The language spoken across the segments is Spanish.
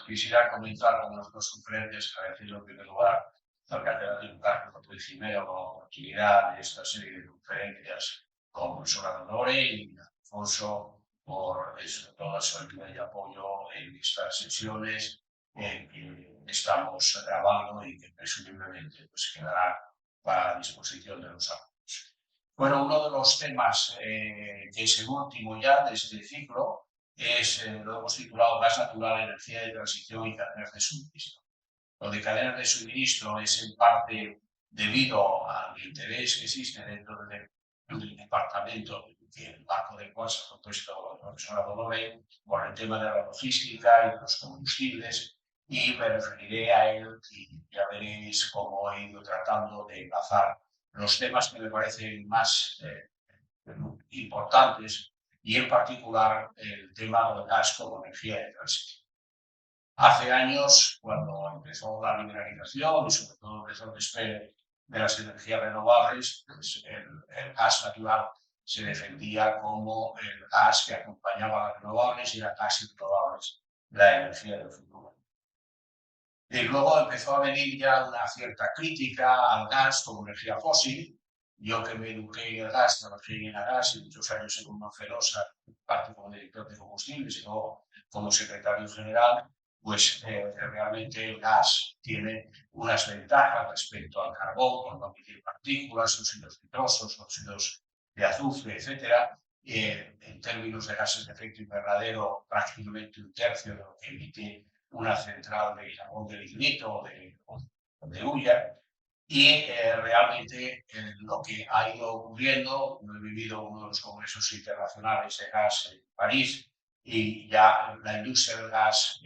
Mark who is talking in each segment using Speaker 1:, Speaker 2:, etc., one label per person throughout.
Speaker 1: quisiera comenzar con las dos conferencias, agradeciendo en primer lugar al catedrático Carlos López Jimeno con la oportunidad de esta serie de conferencias con el profesor Lore y Alfonso por toda su ayuda y apoyo en estas sesiones que estamos grabando y que presumiblemente pues, quedará para disposición de los alumnos. Bueno, uno de los temas que es el último ya de este ciclo es, lo hemos titulado Gas natural, energía de transición y cadenas de suministro. Lo de cadenas de suministro es en parte debido al interés que existe dentro del departamento que el marco del cual se ha propuesto la profesora Dolore por el tema de la logística y los combustibles, y me referiré a él y ya veréis cómo he ido tratando de enlazar los temas que me parecen más importantes y en particular el tema del gas como energía de transición. Hace años, cuando empezó la liberalización y sobre todo empezó el despegue de las energías renovables, pues el gas natural se defendía como el gas que acompañaba a las renovables y era casi renovables la energía del futuro. Y luego empezó a venir ya una cierta crítica al gas como energía fósil. Yo que me eduqué en el gas, trabajé en el gas y muchos años en una Fenosa, parte como director de combustibles y luego como secretario general, pues realmente el gas tiene unas ventajas respecto al carbón, cuando emite partículas, óxidos nitrosos, óxidos de azufre, etc. En términos de gases de efecto invernadero, prácticamente un tercio de lo que emite una central de carbón de lignito o de hulla. Y realmente lo que ha ido ocurriendo, he vivido uno de los congresos internacionales de gas en París y ya la industria del gas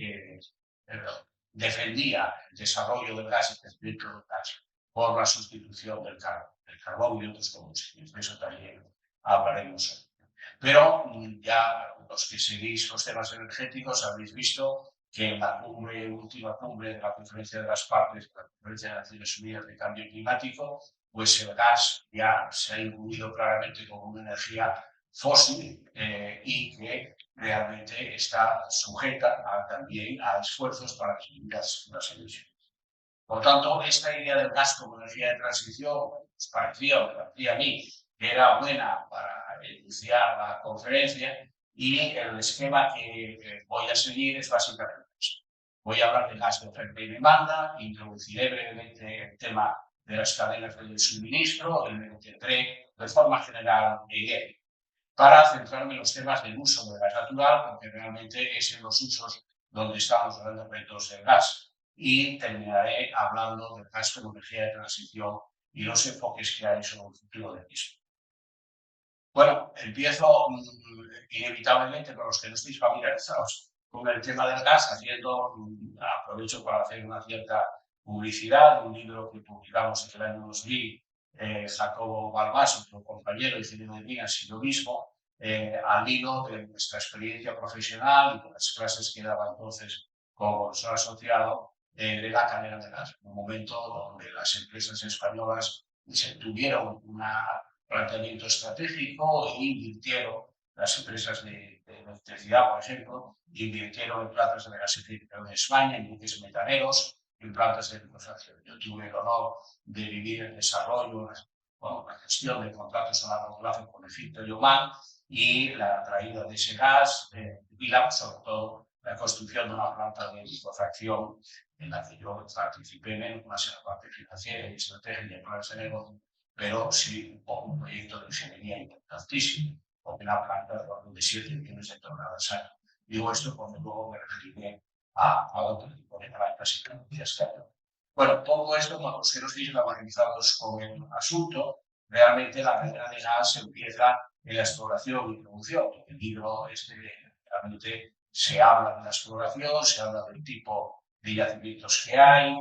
Speaker 1: defendía el desarrollo del gas y el crecimiento del gas por la sustitución del carbón y otros combustibles. De eso también hablaremos hoy. Pero ya los que seguís los temas energéticos habéis visto que en la última cumbre de la Conferencia de las Partes, la Conferencia de Naciones Unidas de Cambio Climático, pues el gas ya se ha incluido claramente como una energía fósil y que realmente está sujeta también a esfuerzos para disminuir las emisiones. Por tanto, esta idea del gas como energía de transición nos parecía, o me parecía a mí, que era buena para iniciar la conferencia, y el esquema que voy a seguir es básicamente esto. Voy a hablar de gas de oferta y demanda, introduciré brevemente el tema de las cadenas de suministro, y me detendré de forma general en él, para centrarme en los temas del uso del gas natural, porque realmente es en los usos donde estamos hablando de retos del gas. Y terminaré hablando del gas como energía de transición y los enfoques que hay sobre el futuro del mismo. Bueno, empiezo inevitablemente, para los que no estéis familiarizados con el tema del gas, aprovecho para hacer una cierta publicidad, un libro que publicamos en el año 2000, Jacobo Balbás, otro compañero, ingeniero de minas y yo mismo, al hilo de nuestra experiencia profesional y de las clases que daba entonces como profesor asociado de la cadena de gas, en un momento donde las empresas españolas tuvieron un planteamiento estratégico e invirtieron, las empresas de electricidad, por ejemplo, invirtieron en plantas de gasificación en España, en buques metaneros, en plantas de liquefacción. Yo tuve el honor de vivir el desarrollo, la gestión de contratos a largo plazo con Egipto y Oman y la traída de ese gas, y sobre todo la construcción de una planta de liquefacción en la que yo participé menos más en la parte financiera y estratégica y planes de negocio, pero sí un proyecto de ingeniería importantísimo, con una planta de 7 millones de toneladas año. Digo esto porque luego me referiré a otro tipo de plantas y tecnologías que hay. Bueno, todo esto, para los que no estéis familiarizados con el asunto, realmente la cadena de gas empieza en la exploración y producción. En el libro realmente se habla de la exploración, se habla del tipo de yacimientos que hay,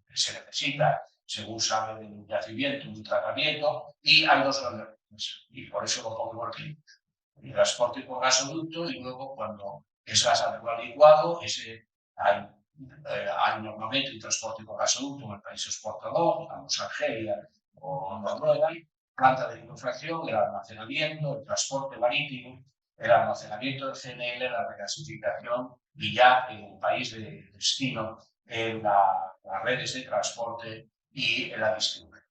Speaker 1: que se necesita, según sabe de un yacimiento, un tratamiento, y hay dos grandes redes, y por eso lo pongo aquí. El transporte por gasoducto, y luego cuando es gas natural licuado, hay normalmente un transporte por gasoducto en el país exportador, digamos Argelia o Noruega, planta de liquefacción, el almacenamiento, el transporte marítimo, el almacenamiento del CNL, la regasificación y ya en el país de destino, en las redes de transporte y en la distribución.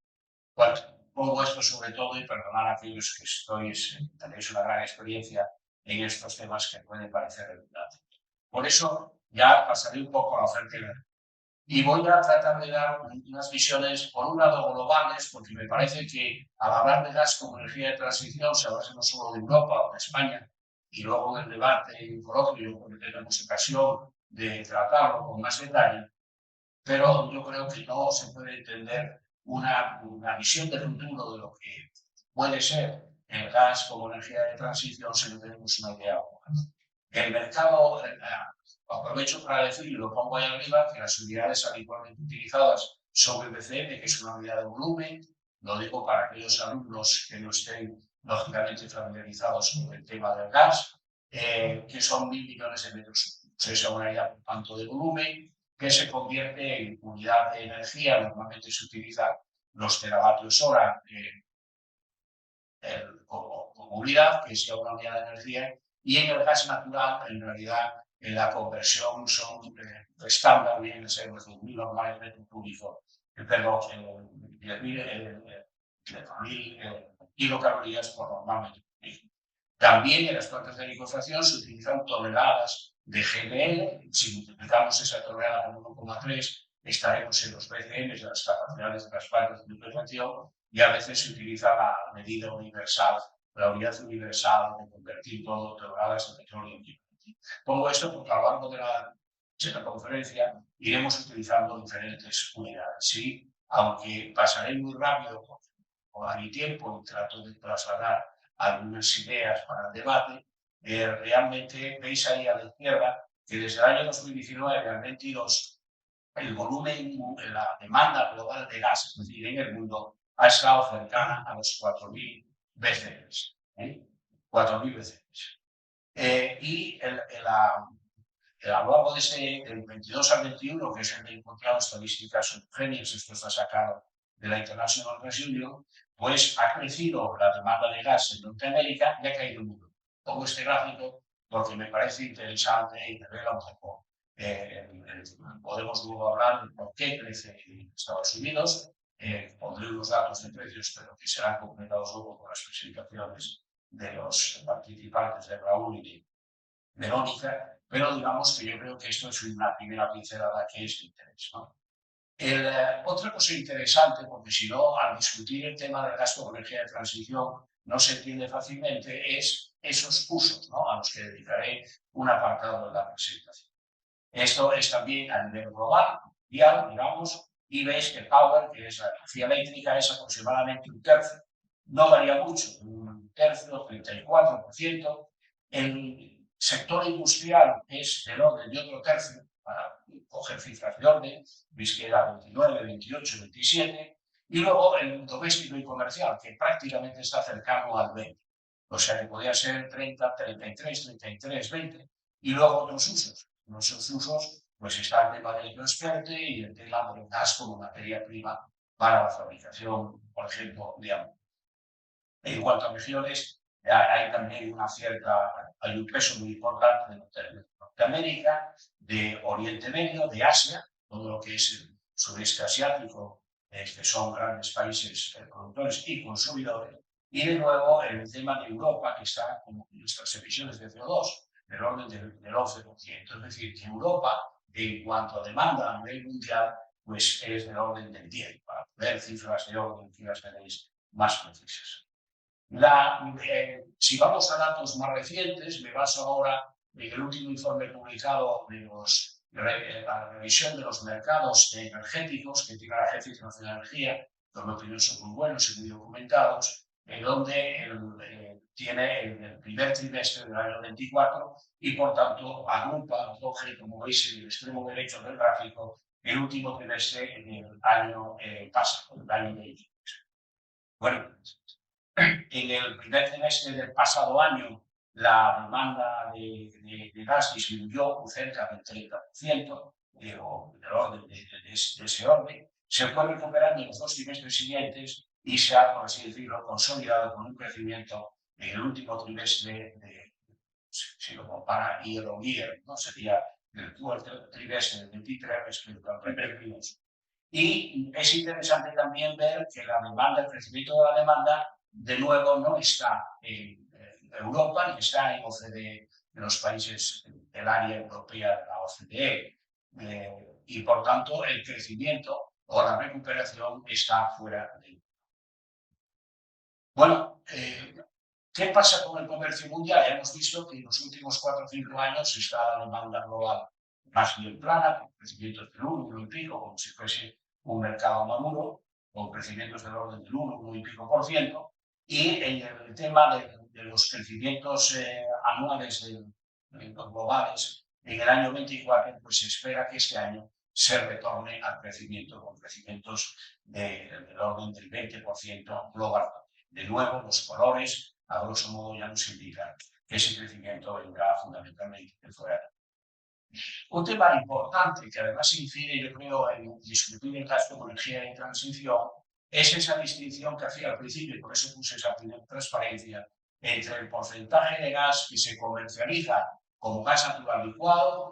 Speaker 1: Bueno, pongo esto sobre todo y perdonar a aquellos que tenéis una gran experiencia en estos temas que pueden parecer redundantes. Por eso ya pasaré un poco a la oferta y voy a tratar de dar unas visiones, por un lado, globales, porque me parece que al hablar de gas como energía de transición se habla no solo de Europa o de España, y luego en el debate coloquio, porque tenemos ocasión de tratarlo con más detalle, pero yo creo que no se puede entender una visión de futuro de lo que puede ser el gas como energía de transición si no tenemos una idea. El mercado, aprovecho para decir, y lo pongo ahí arriba, que las unidades habitualmente utilizadas son BCM, que es una unidad de volumen. Lo digo para aquellos alumnos que no estén lógicamente familiarizados con el tema del gas, que son 1.000 millones de metros cúbicos. Es una unidad por tanto de volumen que se convierte en unidad de energía. Normalmente se utilizan los teravatios hora como unidad, que sea una unidad de energía, y en el gas natural, en realidad, en la conversión son estándar, vienen a ser los 10.000 normales metros cúbicos, perdón, 10.000 kilocalorías por normal metro cúbico. También en las plantas de licuefacción se utilizan toneladas de GBL. Si multiplicamos esa tonelada por 1,3, estaremos en los BCM, de las capacidades de las plantas de licuefacción, y a veces se utiliza la medida universal, la unidad universal de convertir todo toneladas de petróleo en químico. Pongo esto porque a lo largo de la conferencia iremos utilizando diferentes unidades. Sí, aunque pasaré muy rápido por a mi tiempo y trato de trasladar algunas ideas para el debate, realmente veis ahí a la izquierda que desde el año 2019 al 2022 el volumen, la demanda global de gas, es decir, en el mundo, ha estado cercana a los 4.000 BCM. 4.000 BCM. Y a lo largo de del 22 al 21, que es el que he encontrado estadísticas homogéneas, esto está sacado de la International Gas Union, pues ha crecido la demanda de gas en Norteamérica y ha caído el mundo. Pongo este gráfico porque me parece interesante y revela un poco. Podemos luego hablar de por qué crece en Estados Unidos. Pondré unos datos de precios, pero que serán completados luego con las presentaciones de los participantes de Raúl y de Verónica, pero digamos que yo creo que esto es una primera pincelada que es de interés, ¿no? Otra cosa interesante, porque si no, al discutir el tema del gasto con energía de transición no se entiende fácilmente, es esos usos, ¿no?, a los que dedicaré un apartado de la presentación. Esto es también a nivel global, mundial, digamos, y veis que el power, que es la energía eléctrica, es aproximadamente un tercio. No varía mucho, un tercio, 34%. El sector industrial es del orden de otro tercio, para coger cifras de orden, veis que era 29, 28, 27, y luego el doméstico y comercial, que prácticamente está cercano al 20. O sea que podría ser 30, 33, 33, 20, y luego otros usos. En esos usos, pues está el tema del transporte y el tema del gas como materia prima para la fabricación, por ejemplo, de amor. En cuanto a regiones, hay también hay un peso muy importante de Norteamérica, de Oriente Medio, de Asia, todo lo que es el sudeste asiático, que son grandes países productores y consumidores, y de nuevo el tema de Europa, que está con nuestras emisiones de CO2 del orden del 11%. Es decir, que Europa, en cuanto a demanda a nivel mundial, pues es del orden del 10%, para ver cifras de orden que las veréis más precisas. Si vamos a datos más recientes, me baso ahora en el último informe publicado de la revisión de los mercados energéticos que tiene la Agencia Internacional de Energía, que en mi opinión son muy buenos y muy documentados, en donde tiene el primer trimestre del año 24 y por tanto agrupa, coge, como veis en el extremo derecho del gráfico, el último trimestre en el año pasado, el año 23. Bueno, en el primer trimestre del pasado año, la demanda de gas disminuyó cerca del 30%, o del orden de ese orden. Se fue recuperando en los 2 trimestres siguientes y se ha, por así decirlo, consolidado con un crecimiento en el último trimestre si lo compara year on year, ¿no? Sería el cuarto trimestre del 23 respecto al primer trimestre. Y es interesante también ver que la demanda, el crecimiento de la demanda, de nuevo, no está en Europa ni está en OCDE, en los países del área europea de la OCDE. Y por tanto, el crecimiento o la recuperación está fuera de Europa. Bueno, ¿qué pasa con el comercio mundial? Ya hemos visto que en los últimos 4 o 5 años está la demanda global más bien plana, con crecimientos del 1 y pico, como si fuese un mercado maduro, con crecimientos del orden del 1 y pico por ciento, y en el tema de los crecimientos anuales los globales, en el año 24, pues se espera que este año se retorne al crecimiento, con crecimientos del orden del 20% global. De nuevo, los colores, a grosso modo, ya nos indican que ese crecimiento vendrá fundamentalmente de fuera. Un tema importante que además incide, yo creo, en discutir el gasto con energía de transición es esa distinción que hacía al principio, y por eso puse esa primera transparencia, entre el porcentaje de gas que se comercializa como gas natural licuado,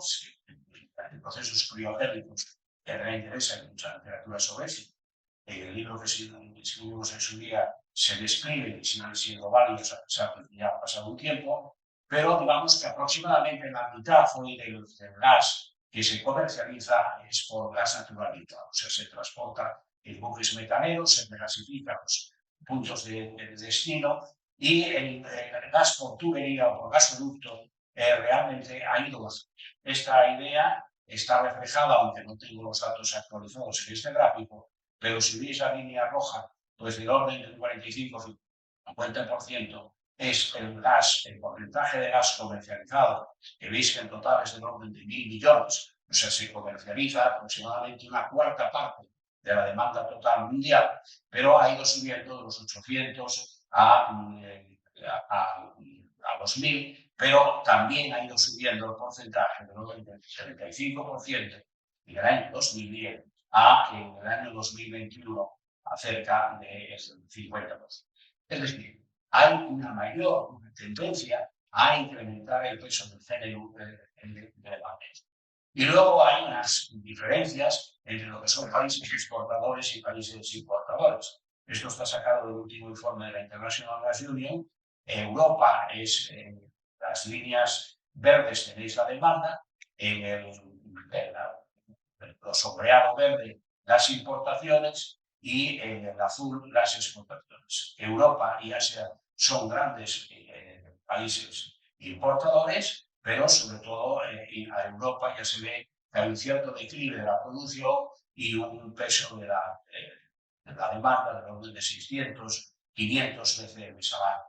Speaker 1: en procesos criogénicos que me interesa, hay mucha literatura sobre eso. En el libro que escribimos en su día se describe y sigue siendo válido, a pesar de que ya ha pasado un tiempo, pero digamos que aproximadamente la mitad hoy del gas que se comercializa es por gas natural licuado, o sea, se transporta en buques metaneros, se regasifica los puntos de destino y el gas por tubería o por gasoducto realmente ha ido bajando. Esta idea está reflejada, aunque no tengo los datos actualizados en este gráfico, pero si veis la línea roja, pues del orden del 45-50% es el gas, el porcentaje de gas comercializado, que veis que en total es del orden de 1.000 millones, o sea, se comercializa aproximadamente una cuarta parte de la demanda total mundial, pero ha ido subiendo de los 800 a los 1.000, pero también ha ido subiendo el porcentaje del orden del 75% en el año 2010 en el año 2021 a cerca del 50%. Es decir, hay una mayor tendencia a incrementar el peso del CNU de la mesa. Y luego hay unas diferencias entre lo que son países exportadores y países importadores. Esto está sacado del último informe de la International Gas Union. Europa es las líneas verdes, tenéis la demanda, en lo sombreado verde las importaciones y en el azul las exportaciones. Europa y Asia son grandes países importadores, pero sobre todo a Europa ya se ve que hay un cierto declive de la producción y un peso de la demanda del orden de 600, 500 BCM al año.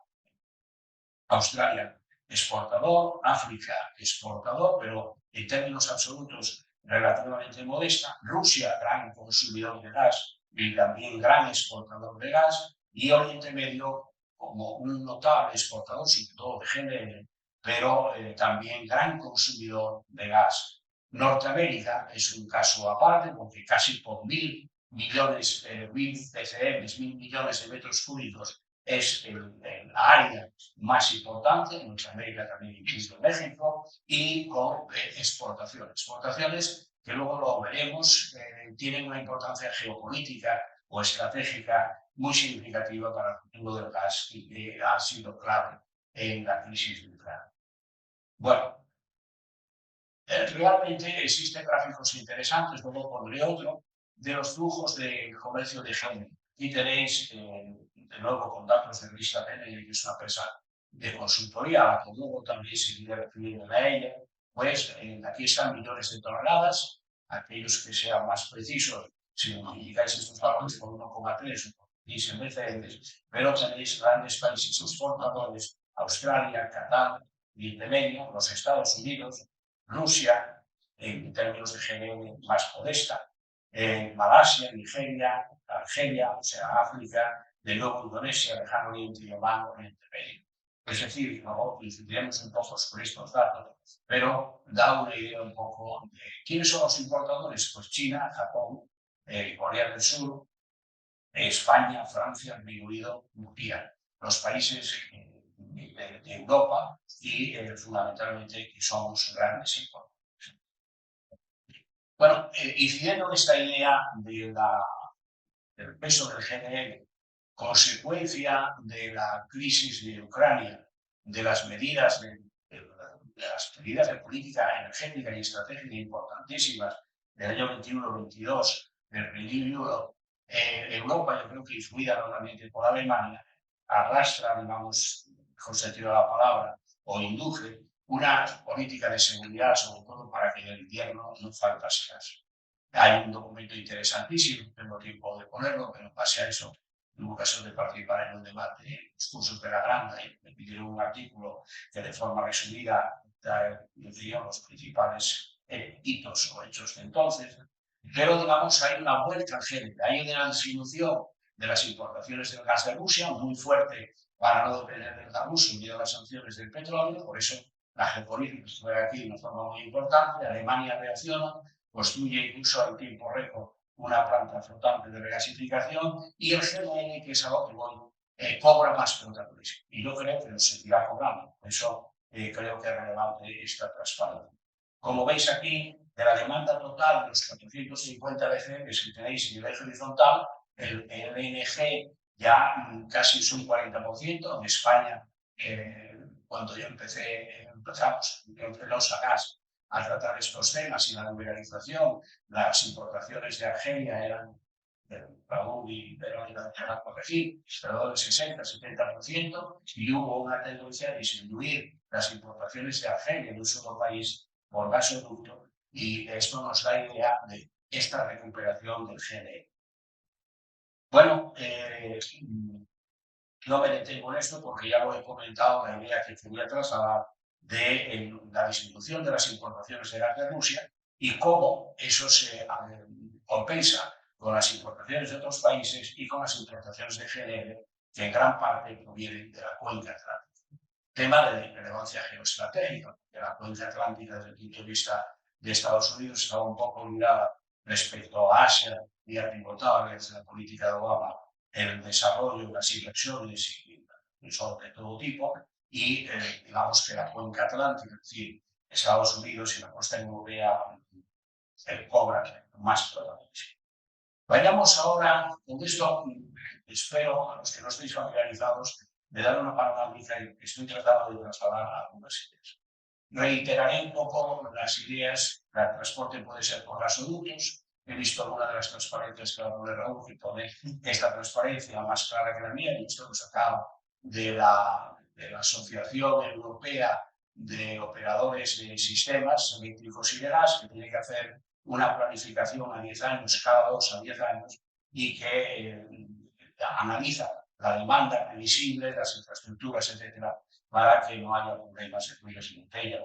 Speaker 1: Australia, exportador, África, exportador, pero en términos absolutos relativamente modesta. Rusia, gran consumidor de gas y también gran exportador de gas. Y Oriente Medio como un notable exportador, sobre todo de GNL, pero también gran consumidor de gas. Norteamérica es un caso aparte, porque casi por 1.000 millones, 1.000 PCM, 1.000 millones de metros cúbicos, es la área más importante, en Norteamérica también incluso México, y con exportaciones. Exportaciones que luego lo veremos, tienen una importancia geopolítica o estratégica muy significativa para el futuro del gas y que ha sido clave en la crisis de Ucrania. Bueno, realmente existen gráficos interesantes, luego pondré otro, de los flujos de comercio de género. Aquí tenéis, de nuevo, con datos de Rystad Energy, que es una empresa de consultoría, a la que luego también se quiere referir a ella, pues aquí están millones de toneladas, aquellos que sean más precisos, si multiplicáis estos valores por 1,3 o 15 veces, pero tenéis grandes países exportadores, Australia, Qatar, Oriente Medio, los Estados Unidos, Rusia, en términos de GNL más modesta, Malasia, Nigeria, Argelia, o sea, África, de nuevo Indonesia, Lejano Oriente y Omán, Oriente Medio. Es decir, luego incidiremos un poco sobre estos datos, pero da una idea un poco de quiénes son los importadores. Pues China, Japón, Corea del Sur, España, Francia, Reino Unido, Turquía. Los países de Europa y fundamentalmente que somos grandes importadores. Bueno, incidiendo en esta idea del peso del GNL, consecuencia de la crisis de Ucrania, de las medidas de política energética y estratégica importantísimas del año 21-22 del Renew Europe, Europa, yo creo que influida normalmente por Alemania, arrastra, digamos, mejor sentido de la palabra, o induce una política de seguridad, sobre todo para que en el invierno no faltase gas. Hay un documento interesantísimo, no tengo tiempo de ponerlo, pero pase a eso, tuve ocasión de participar en un debate en los cursos de la Granda y me pidieron un artículo que de forma resumida decía los principales hitos o hechos de entonces. Pero, digamos, hay una vuelta al género, hay una disminución de las importaciones del gas de Rusia, muy fuerte para no depender del gas ruso debido a las sanciones del petróleo, por eso la geopolítica fue aquí de una forma muy importante. Alemania reacciona, construye incluso en tiempo récord una planta flotante de regasificación y el GNL, que es algo que hoy cobra más protagonismo. Y yo creo que lo seguirá cobrando. Por eso creo que es relevante esta transparencia. Como veis aquí, de la demanda total de los 450 BCM que tenéis en el eje horizontal, el LNG ya casi es un 40%. En España, cuando yo empezamos a gas a tratar estos temas y la liberalización, las importaciones de Argelia eran Raúl y Verónica me van a corregir, alrededor del 60-70%, y hubo una tendencia a disminuir las importaciones de Argelia de un solo país por gasoducto, y esto nos da idea de esta recuperación del GNL. Bueno, no me detengo en esto porque ya lo he comentado, la idea que quería trasladar de la disminución de las importaciones de gas de Rusia y cómo eso se compensa con las importaciones de otros países y con las importaciones de GNL, que en gran parte provienen de la cuenca atlántica. Tema de relevancia geoestratégica, que la cuenca atlántica desde el punto de vista de Estados Unidos estaba un poco olvidada respecto a Asia y a pivotar desde la política de Obama el desarrollo, las inversiones y de todo tipo, y digamos que la cuenca atlántica, es decir, Estados Unidos y la costa europea, cobran más protagonismo. Vayamos ahora, con esto espero a los que no estéis familiarizados de dar una panorámica y estoy tratando de trasladar algunas ideas. Reiteraré un poco las ideas. El transporte puede ser por gasoductos. He visto alguna de las transparencias que va a poner Raúl, que pone esta transparencia más clara que la mía, y esto lo sacado de la Asociación Europea de Operadores de Sistemas Eléctricos y de Gas, que tiene que hacer una planificación a 10 años, cada 2 a 10 años, y que analiza la demanda previsible, las infraestructuras, etcétera, para que no haya problemas de cuellos de botella.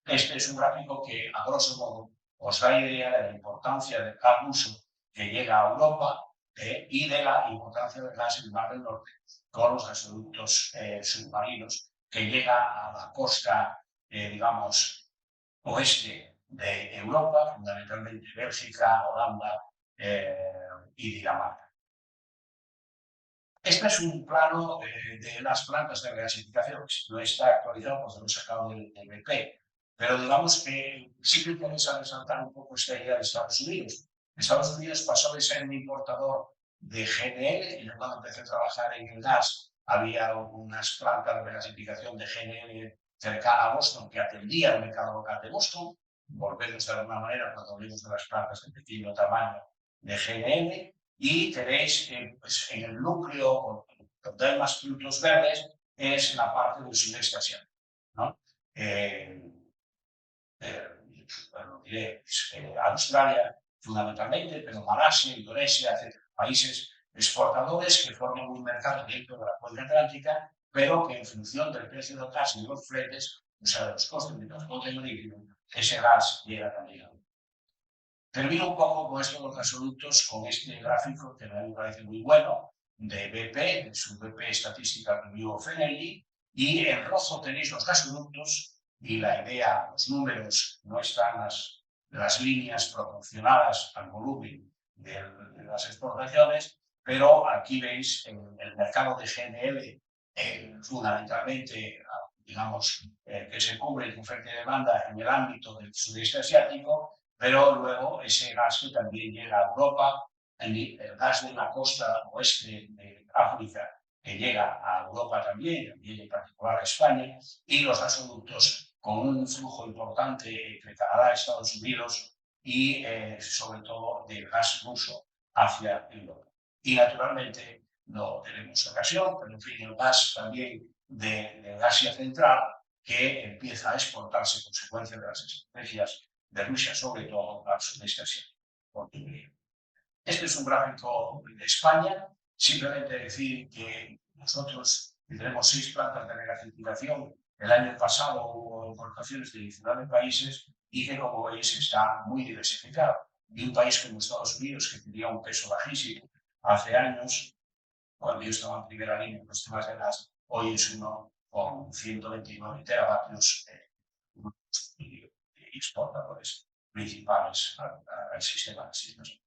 Speaker 1: Este es un gráfico que, a grosso modo, os da idea de la importancia del gas ruso que llega a Europa y de la importancia del gas en el Mar del Norte con los gasoductos submarinos que llega a la costa, digamos, oeste de Europa, fundamentalmente Bélgica, Holanda y Dinamarca. Este es un plano de las plantas de regasificación, no está actualizado porque lo he sacado del BP, pero digamos que sí me interesa resaltar un poco esta idea de Estados Unidos. Estados Unidos pasó de ser un importador de GNL, y cuando empecé a trabajar en el gas había unas plantas de regasificación de GNL cercana a Boston que atendía el mercado local de Boston. Volvemos de alguna manera cuando hablemos de las plantas de pequeño tamaño de GNL. Y tenéis pues, en el núcleo donde hay más frutos verdes es la parte del sudeste asiático, ¿no? Bueno, diré, Australia fundamentalmente, pero Malasia, Indonesia, etc. Países exportadores que forman un mercado dentro de la cuenca atlántica, pero que en función del precio del gas y de los fletes, o sea, de los costes de transporte marítimo, ese gas llega también a Termino un poco con estos gasoductos, con este gráfico que a mí me parece muy bueno, de BP, de su BP Statistical Review of Energy, y en rojo tenéis los gasoductos, y la idea, los números, no están las líneas proporcionadas al volumen de las exportaciones, pero aquí veis el mercado de GNL, fundamentalmente digamos, que se cubre con oferta y demanda en el ámbito del sudeste asiático, pero luego ese gas que también llega a Europa, el gas de la costa oeste de África, que llega a Europa también en particular a España, y los gasoductos con un flujo importante entre Canadá, Estados Unidos y sobre todo del gas ruso hacia Europa. Y naturalmente no tenemos ocasión, pero en fin, el gas también de Asia Central, que empieza a exportarse consecuencia de las estrategias de Rusia, sobre todo al sudeste asiático. Este es un gráfico de España, simplemente decir que nosotros tenemos 6 plantas de regasificación. El año pasado hubo importaciones de 19 países y que, como veis, está muy diversificado. Y un país como Estados Unidos, que tenía un peso bajísimo hace años, cuando yo estaba en primera línea en los temas de gas, hoy es uno con 129 teravatios exportadores principales al sistema de sistemas.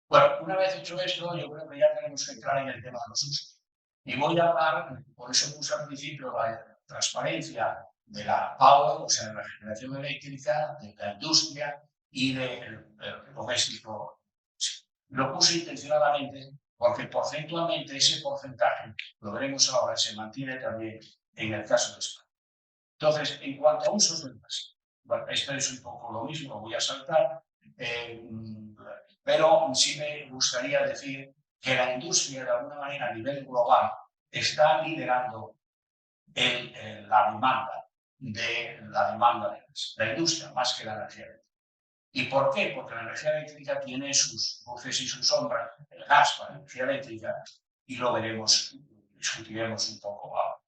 Speaker 1: Bueno, una vez hecho esto, yo creo que ya tenemos que entrar en el tema de los usos. Y voy a hablar, por eso puse al principio la transparencia de la power, o sea, de la generación eléctrica, de la industria y del doméstico. Lo puse intencionadamente porque porcentualmente ese porcentaje, lo veremos ahora, se mantiene también en el caso de España. Entonces, en cuanto a usos del gas, bueno, esto es un poco lo mismo, voy a saltar, pero sí me gustaría decir que la industria, de alguna manera, a nivel global, está liderando la demanda de gas, la industria más que la energía eléctrica. ¿Y por qué? Porque la energía eléctrica tiene sus luces y sus sombras, el gas para la energía eléctrica, y lo veremos, discutiremos un poco ahora.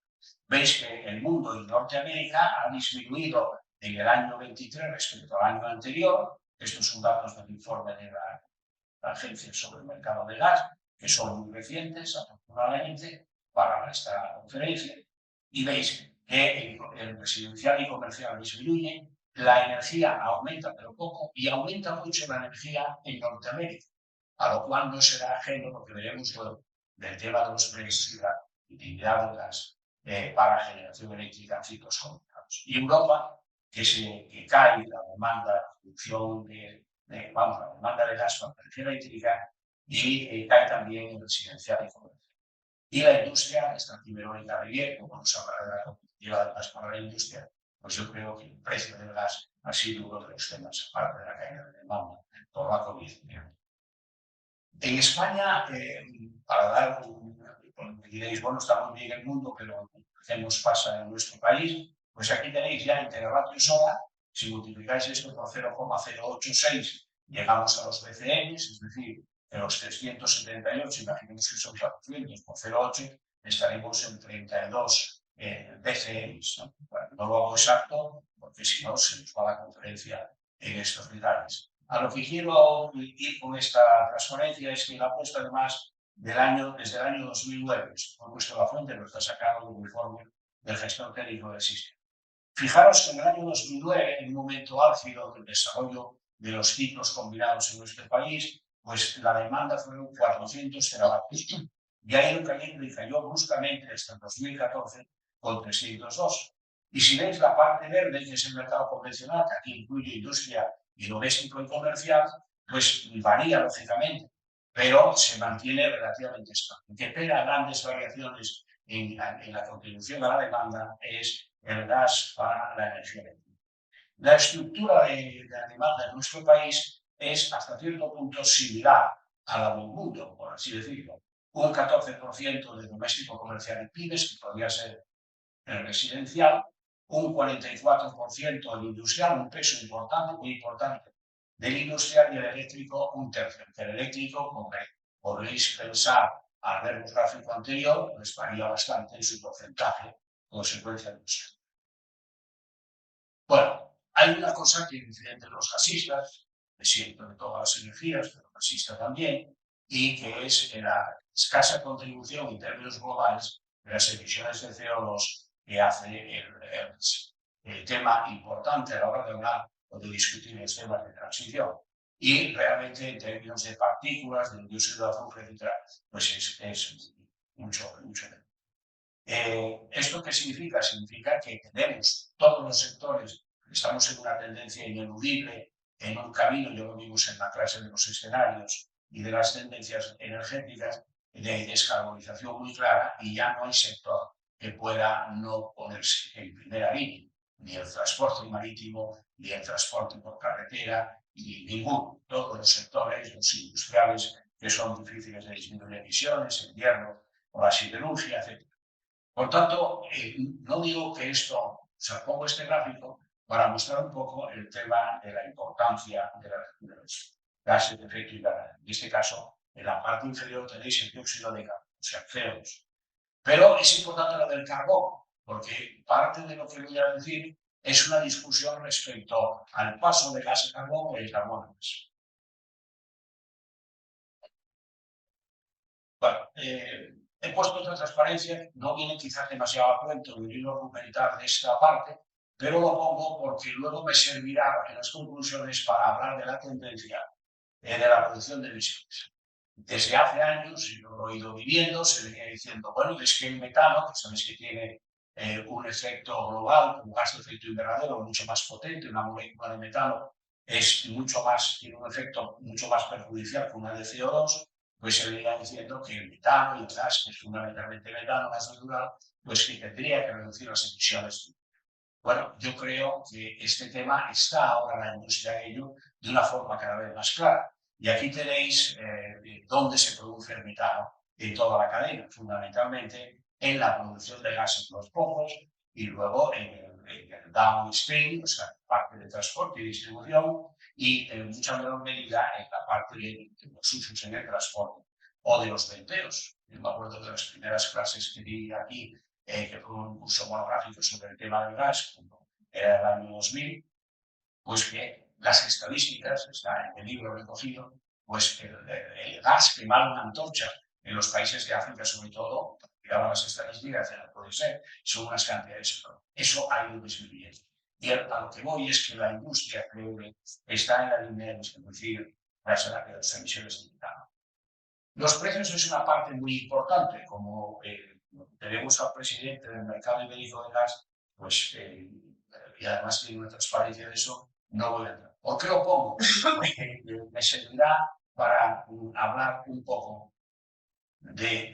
Speaker 1: Veis que el mundo y Norteamérica ha disminuido en el año 23 respecto al año anterior. Estos son datos del informe de la Agencia sobre el Mercado de Gas, que son muy recientes, afortunadamente, para esta conferencia. Y veis que el residencial y comercial disminuye, la energía aumenta pero poco y aumenta mucho la energía en Norteamérica, a lo cual no será ajeno lo que veremos luego del tema de los precios y la utilidad de gas para generación eléctrica en ciclos combinados. Y Europa, que cae la demanda, la producción la demanda de gas para energía eléctrica y cae también en residencial y comercial. Y la industria, esta primero en Rivier, como nos habla de la competitiva del gas para la industria, pues yo creo que el precio del gas ha sido uno de los temas, aparte de la caída de demanda por la COVID-19. En España, para dar diréis, bueno, está muy bien el mundo, pero ¿qué nos pasa en nuestro país? Pues aquí tenéis ya en teravatios hora, si multiplicáis esto por 0,086, llegamos a los BCM, es decir, en los 378, imaginemos que son 400 por 0,8, estaremos en 32 BCM. ¿No? Bueno, no lo hago exacto, porque si no se nos va la conferencia en estos detalles. A lo que quiero ir con esta transparencia es que la apuesta, además, desde el año 2009, no he puesto la fuente, pero está sacado del informe del gestor técnico del sistema. Fijaros que en el año 2009, en un momento álgido del desarrollo de los ciclos combinados en nuestro país, pues la demanda fueron 400 teravatios. Y ha ido cayendo y cayó bruscamente hasta el 2014 con 302. Y si veis la parte verde, que es el mercado convencional, que aquí incluye industria y doméstico y comercial, pues varía lógicamente, pero se mantiene relativamente estable. Lo que pega grandes variaciones en la contribución a la demanda es el gas para la energía eléctrica. La estructura de la demanda en nuestro país es hasta cierto punto similar a la del mundo, por así decirlo. Un 14% de doméstico comercial y pymes, que podría ser el residencial, un 44% de industrial, un peso importante, muy importante, del industrial, y el eléctrico un tercio. El eléctrico, como podréis pensar al ver el gráfico anterior, pues varía bastante en su porcentaje, consecuencia de eso. Bueno, hay una cosa que es entre los gasistas, de siempre de todas las energías, pero gasistas también, y que es la escasa contribución en términos globales de las emisiones de CO2 que hace el tema importante a la hora de hablar o de discutir los temas de transición. Y realmente en términos de partículas, de dióxido de azufre, etc., pues es mucho, mucho menos. ¿Esto qué significa? Significa que tenemos todos los sectores, estamos en una tendencia ineludible, en un camino, yo lo vimos en la clase de los escenarios y de las tendencias energéticas, de descarbonización muy clara, y ya no hay sector que pueda no ponerse en primera línea, ni el transporte marítimo, ni el transporte por carretera, ni ninguno. Todos los sectores, los industriales, que son difíciles de disminuir emisiones, el hierro o la siderurgia, etc. Por tanto, no digo que esto, o sea, pongo este gráfico para mostrar un poco el tema de la importancia de los gases de efecto invernadero. En este caso, en la parte inferior tenéis el dióxido de carbono, o sea, CO2. Pero es importante lo del carbón, porque parte de lo que voy a decir es una discusión respecto al paso de gas a carbón y el carbón. Bueno, he puesto esta transparencia, no viene quizás demasiado a cuento el libro documental de esta parte, pero lo pongo porque luego me servirá en las conclusiones para hablar de la tendencia de la reducción de emisiones. Desde hace años, y lo he ido viviendo, se venía diciendo, bueno, es que el metano, que sabéis que tiene un efecto global, un gas de efecto invernadero mucho más potente, una molécula de metano es mucho más, tiene un efecto mucho más perjudicial que una de CO2, pues se venía diciendo que el metano y el gas, que es fundamentalmente metano, gas natural, pues que tendría que reducir las emisiones. Bueno, yo creo que este tema está ahora en la industria de ello de una forma cada vez más clara. Y aquí tenéis dónde se produce el metano en toda la cadena, fundamentalmente en la producción de gases en los pozos y luego en el downstream, o sea, parte de transporte y distribución, y en mucha menor medida en la parte de los usos en el transporte o de los venteos. Yo me acuerdo de las primeras clases que di aquí, que fue un curso monográfico sobre el tema del gas, como era el año 2000, pues que las estadísticas, está en el libro recogido, pues el gas quemar una antorcha en los países de África, sobre todo, llegaban las estadísticas, no puede ser, son unas cantidades enormes. Eso ha ido disminuyendo. Y a lo que voy es que la industria, creo que está en la línea de reducir las emisiones de metano. Los precios es una parte muy importante, como tenemos al presidente del mercado ibérico de gas, pues, y además tiene una transparencia de eso, no voy a entrar. ¿Por qué lo pongo? Porque me servirá para hablar un poco del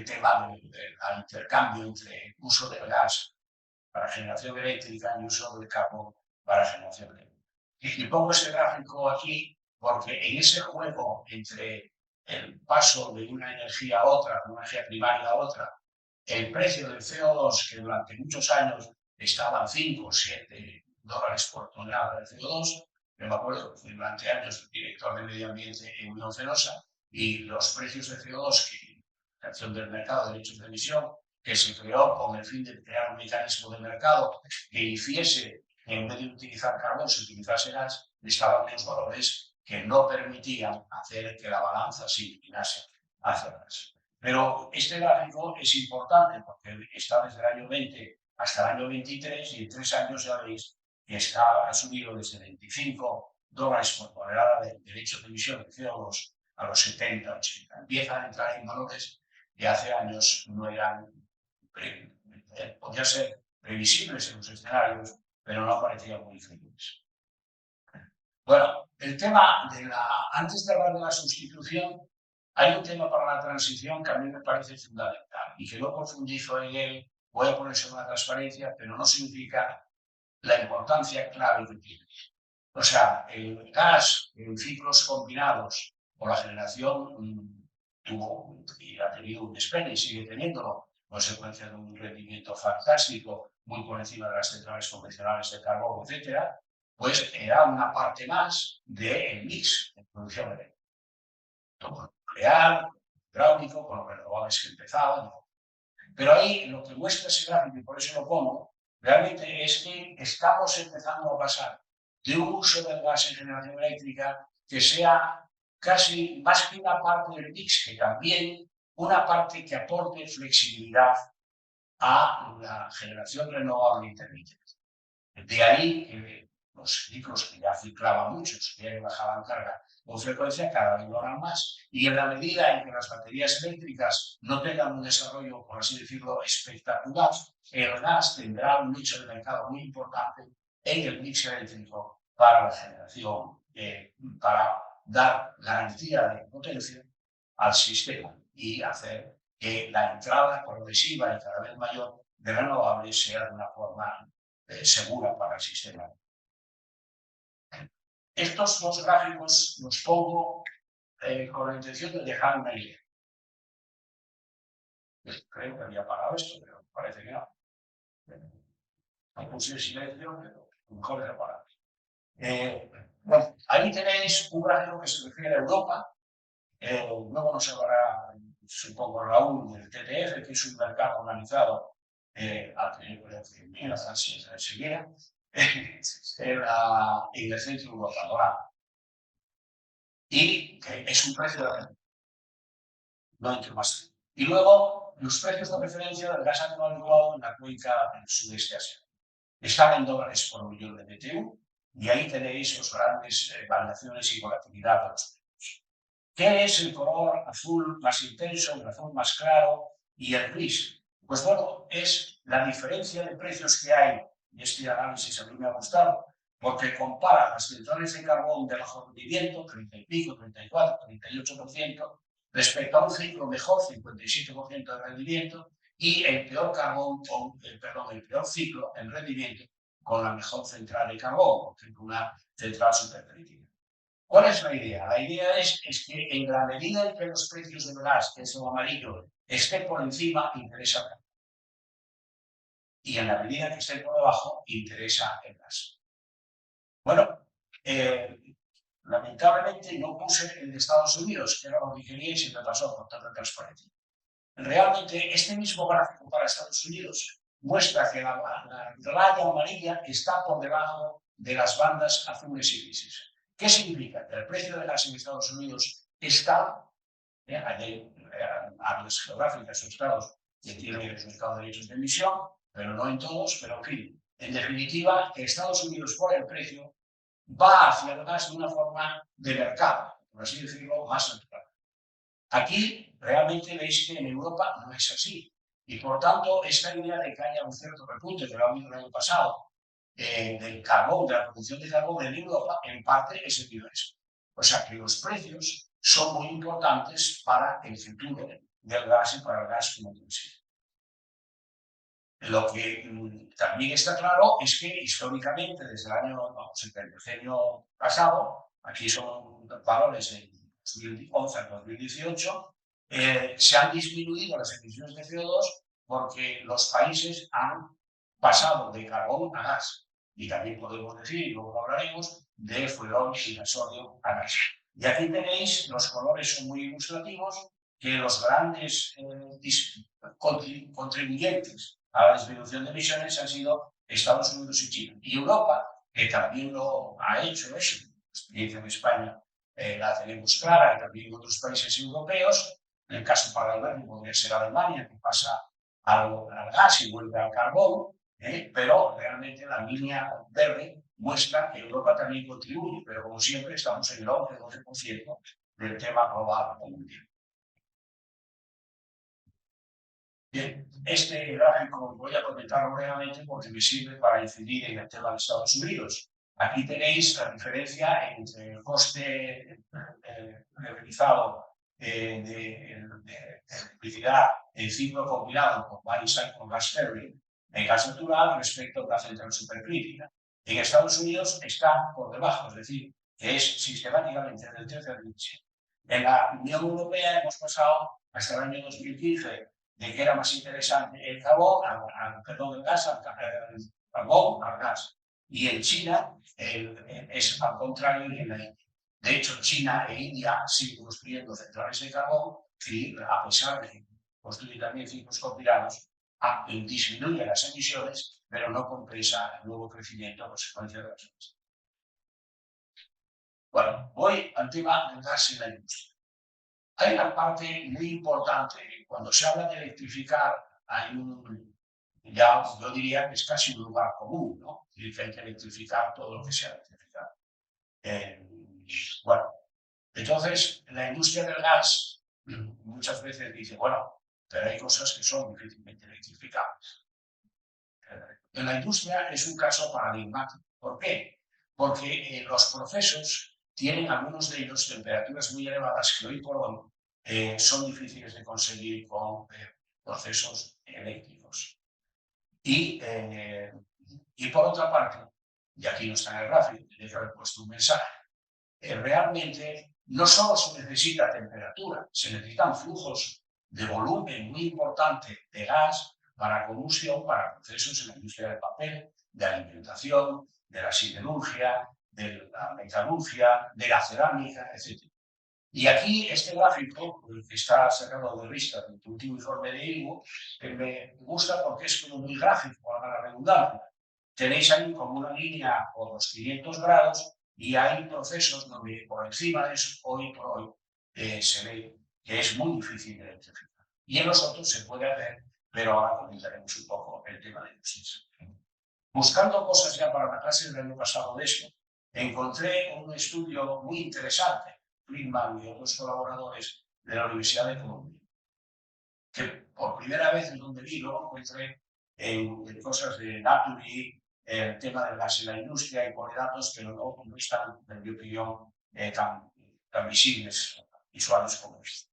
Speaker 1: tema del intercambio entre uso del gas para generación eléctrica y uso del carbón para generación eléctrica. Y pongo ese gráfico aquí porque en ese juego entre el paso de una energía a otra, de una energía primaria a otra, el precio del CO2, que durante muchos años estaba 5 o 7 dólares por tonelada de CO2, yo me acuerdo que fui durante años director de medio ambiente en Unión Fenosa, y los precios de CO2, que la acción del mercado de derechos de emisión, que se creó con el fin de crear un mecanismo de mercado que hiciese que en vez de utilizar carbón se utilizase gas, estaban unos valores que no permitían hacer que la balanza se inclinase hacia atrás. Pero este gráfico es importante porque está desde el año 20 hasta el año 23 y en 3 años ya veis que ha subido desde 25 dólares por tonelada de derechos de emisión de CO2 a los 70, 80. Empiezan a entrar en valores que hace años no eran, podían ser previsibles en los escenarios, pero no parecían muy creíbles. Bueno, el tema de antes de hablar de la sustitución, hay un tema para la transición que a mí me parece fundamental y que no profundizo en él, voy a poner sobre la transparencia, pero no significa la importancia clave que tiene. O sea, el gas en ciclos combinados o la generación tuvo y ha tenido un despegue y sigue teniéndolo, consecuencia de un rendimiento fantástico, muy por encima de las centrales convencionales de carbón, etcétera, pues era una parte más del mix de producción eléctrica. Todo nuclear, hidráulico, con los renovables que empezaban. Pero ahí lo que muestra ese gráfico, y por eso lo pongo, realmente es que estamos empezando a pasar de un uso del gas en generación eléctrica que sea casi más que una parte del mix, que también una parte que aporte flexibilidad a la generación renovable intermitente. De ahí que los ciclos que ya ciclaban muchos, que bajaban carga con frecuencia, cada vez lo harán más. Y en la medida en que las baterías eléctricas no tengan un desarrollo, por así decirlo, espectacular, el gas tendrá un nicho de mercado muy importante en el mix eléctrico para la generación, para dar garantía de potencia al sistema y hacer que la entrada progresiva y cada vez mayor de renovables sea de una forma segura para el sistema. Estos dos gráficos los pongo con la intención de dejar una idea. Creo que había parado esto, pero parece que no. No puse el silencio, pero mejor de parar. Bueno, ahí tenéis un gráfico que se refiere a Europa. Luego nos hablará, supongo, Raúl, del TTF, que es un mercado organizado al que yo creo que mira, así enseguida, en el centro de Europa, ¿verdad? Y es un precio de referencia, no hay que más. Y luego, los precios de referencia del gas anual global en la cuenca del sudeste asiático. Están en dólares por millón de BTU, y ahí tenéis las grandes variaciones y volatilidad de los precios. ¿Qué es el color azul más intenso, el azul más claro y el gris? Pues bueno, es la diferencia de precios que hay, y este análisis a mí me ha gustado, porque compara las centrales de carbón de bajo rendimiento, 30 y pico, 34, 38%, respecto a un ciclo mejor, 57% de rendimiento, y el peor carbón, el peor ciclo en rendimiento con la mejor central de carbón, por ejemplo, una central supercrítica. ¿Cuál es la idea? La idea es que en la medida en que los precios del gas, que es el amarillo, estén por encima, interesa. Y en la medida que estén por debajo, interesa el gas. Bueno, lamentablemente no puse el de Estados Unidos, que era lo que quería y se me pasó por tanta transparencia. Realmente, este mismo gráfico para Estados Unidos muestra que la raya amarilla está por debajo de las bandas azules y grises. ¿Qué significa? Que el precio del gas en Estados Unidos está, hay áreas geográficas o estados que tienen el mercado de derechos de emisión, pero no en todos, pero en fin, en definitiva, que Estados Unidos por el precio va hacia el gas de una forma de mercado, por así decirlo, más natural. Aquí realmente veis que en Europa no es así. Y por tanto, esta idea de que haya un cierto repunte, que lo ha habido el año pasado, del carbón, de la producción de carbón en Europa, en parte es debido a eso. O sea que los precios son muy importantes para el futuro del gas y para el gas como consumo. Lo que también está claro es que históricamente, desde el año, el decenio pasado, aquí son valores de 2011 al 2018, se han disminuido las emisiones de CO2 porque los países han pasado de carbón a gas. Y también podemos decir, y luego lo hablaremos, de fuelón y gasoil a gas. Y aquí tenéis, los colores son muy ilustrativos, que los grandes contribuyentes a la disminución de emisiones han sido Estados Unidos y China. Y Europa, que también lo ha hecho eso, la experiencia en España la tenemos clara, y también en otros países europeos. En el caso paralelo podría ser Alemania, que pasa al gas y vuelve al carbón, pero realmente la línea verde muestra que Europa también contribuye, pero como siempre estamos en el 11-12% del tema global mundial. Bien, este gráfico voy a comentarlo brevemente porque me sirve para incidir en el tema de Estados Unidos. Aquí tenéis la diferencia entre el coste realizado de electricidad en ciclo combinado con Body Cycle Gas Turbine en gas natural respecto a una central supercrítica. En Estados Unidos está por debajo, es decir, que es sistemáticamente del tercer división. En la Unión Europea hemos pasado hasta el año 2015 de que era más interesante el carbón, el gas, al carbón al gas. Y en China es al contrario y en la India. De hecho, China e India siguen construyendo centrales de carbón y, a pesar de construir también ciclos combinados, disminuye las emisiones, pero no compensa el nuevo crecimiento a consecuencia de las emisiones. Bueno, voy al tema del gas en la industria. Hay una parte muy importante. Cuando se habla de electrificar, hay un ya yo diría que es casi un lugar común, ¿no? Y que hay que electrificar todo lo que sea electrificar. Bueno, entonces la industria del gas muchas veces dice, bueno, pero hay cosas que son difícilmente electrificables. En la industria es un caso paradigmático. ¿Por qué? Porque los procesos tienen algunos de ellos temperaturas muy elevadas que hoy por hoy son difíciles de conseguir con procesos eléctricos. Y por otra parte, y aquí no está en el gráfico, tiene que haber puesto un mensaje, realmente no solo se necesita temperatura, se necesitan flujos de volumen muy importante de gas para combustión, para procesos en la industria del papel, de alimentación, de la siderurgia, de la metalurgia, de la cerámica, etc. Y aquí este gráfico, que está sacado de vista del último informe de ILO, que me gusta porque es como muy gráfico, a la redundancia. Tenéis ahí como una línea por los 500 grados y hay procesos donde por encima de eso, hoy por hoy, se ve que es muy difícil de electrificar. Y en los otros se puede hacer, pero ahora comentaremos un poco el tema de dosis. Buscando cosas ya para la clase del año pasado de esto, encontré un estudio muy interesante, Friedman y otros colaboradores de la Universidad de Columbia, que por primera vez en donde vi, lo encontré en cosas de Nature, el tema del gas en la industria y por datos que no están, en mi opinión, tan visibles, visuales como esto.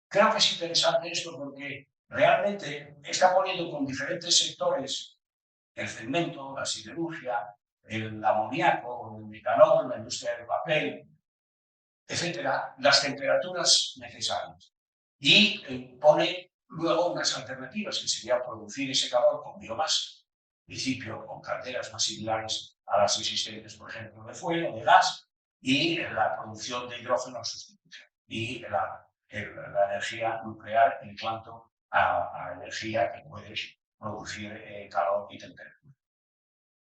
Speaker 1: Creo que es interesante esto porque realmente está poniendo con diferentes sectores, el cemento, la siderurgia, el amoníaco, el metanol, la industria del papel, etcétera, las temperaturas necesarias. Y pone luego unas alternativas, que sería producir ese calor con biomasa, en principio con calderas más similares a las existentes, por ejemplo, de fuego, de gas, y la producción de hidrógeno a sustitución, y la energía nuclear en cuanto a energía que puede producir calor y temperatura.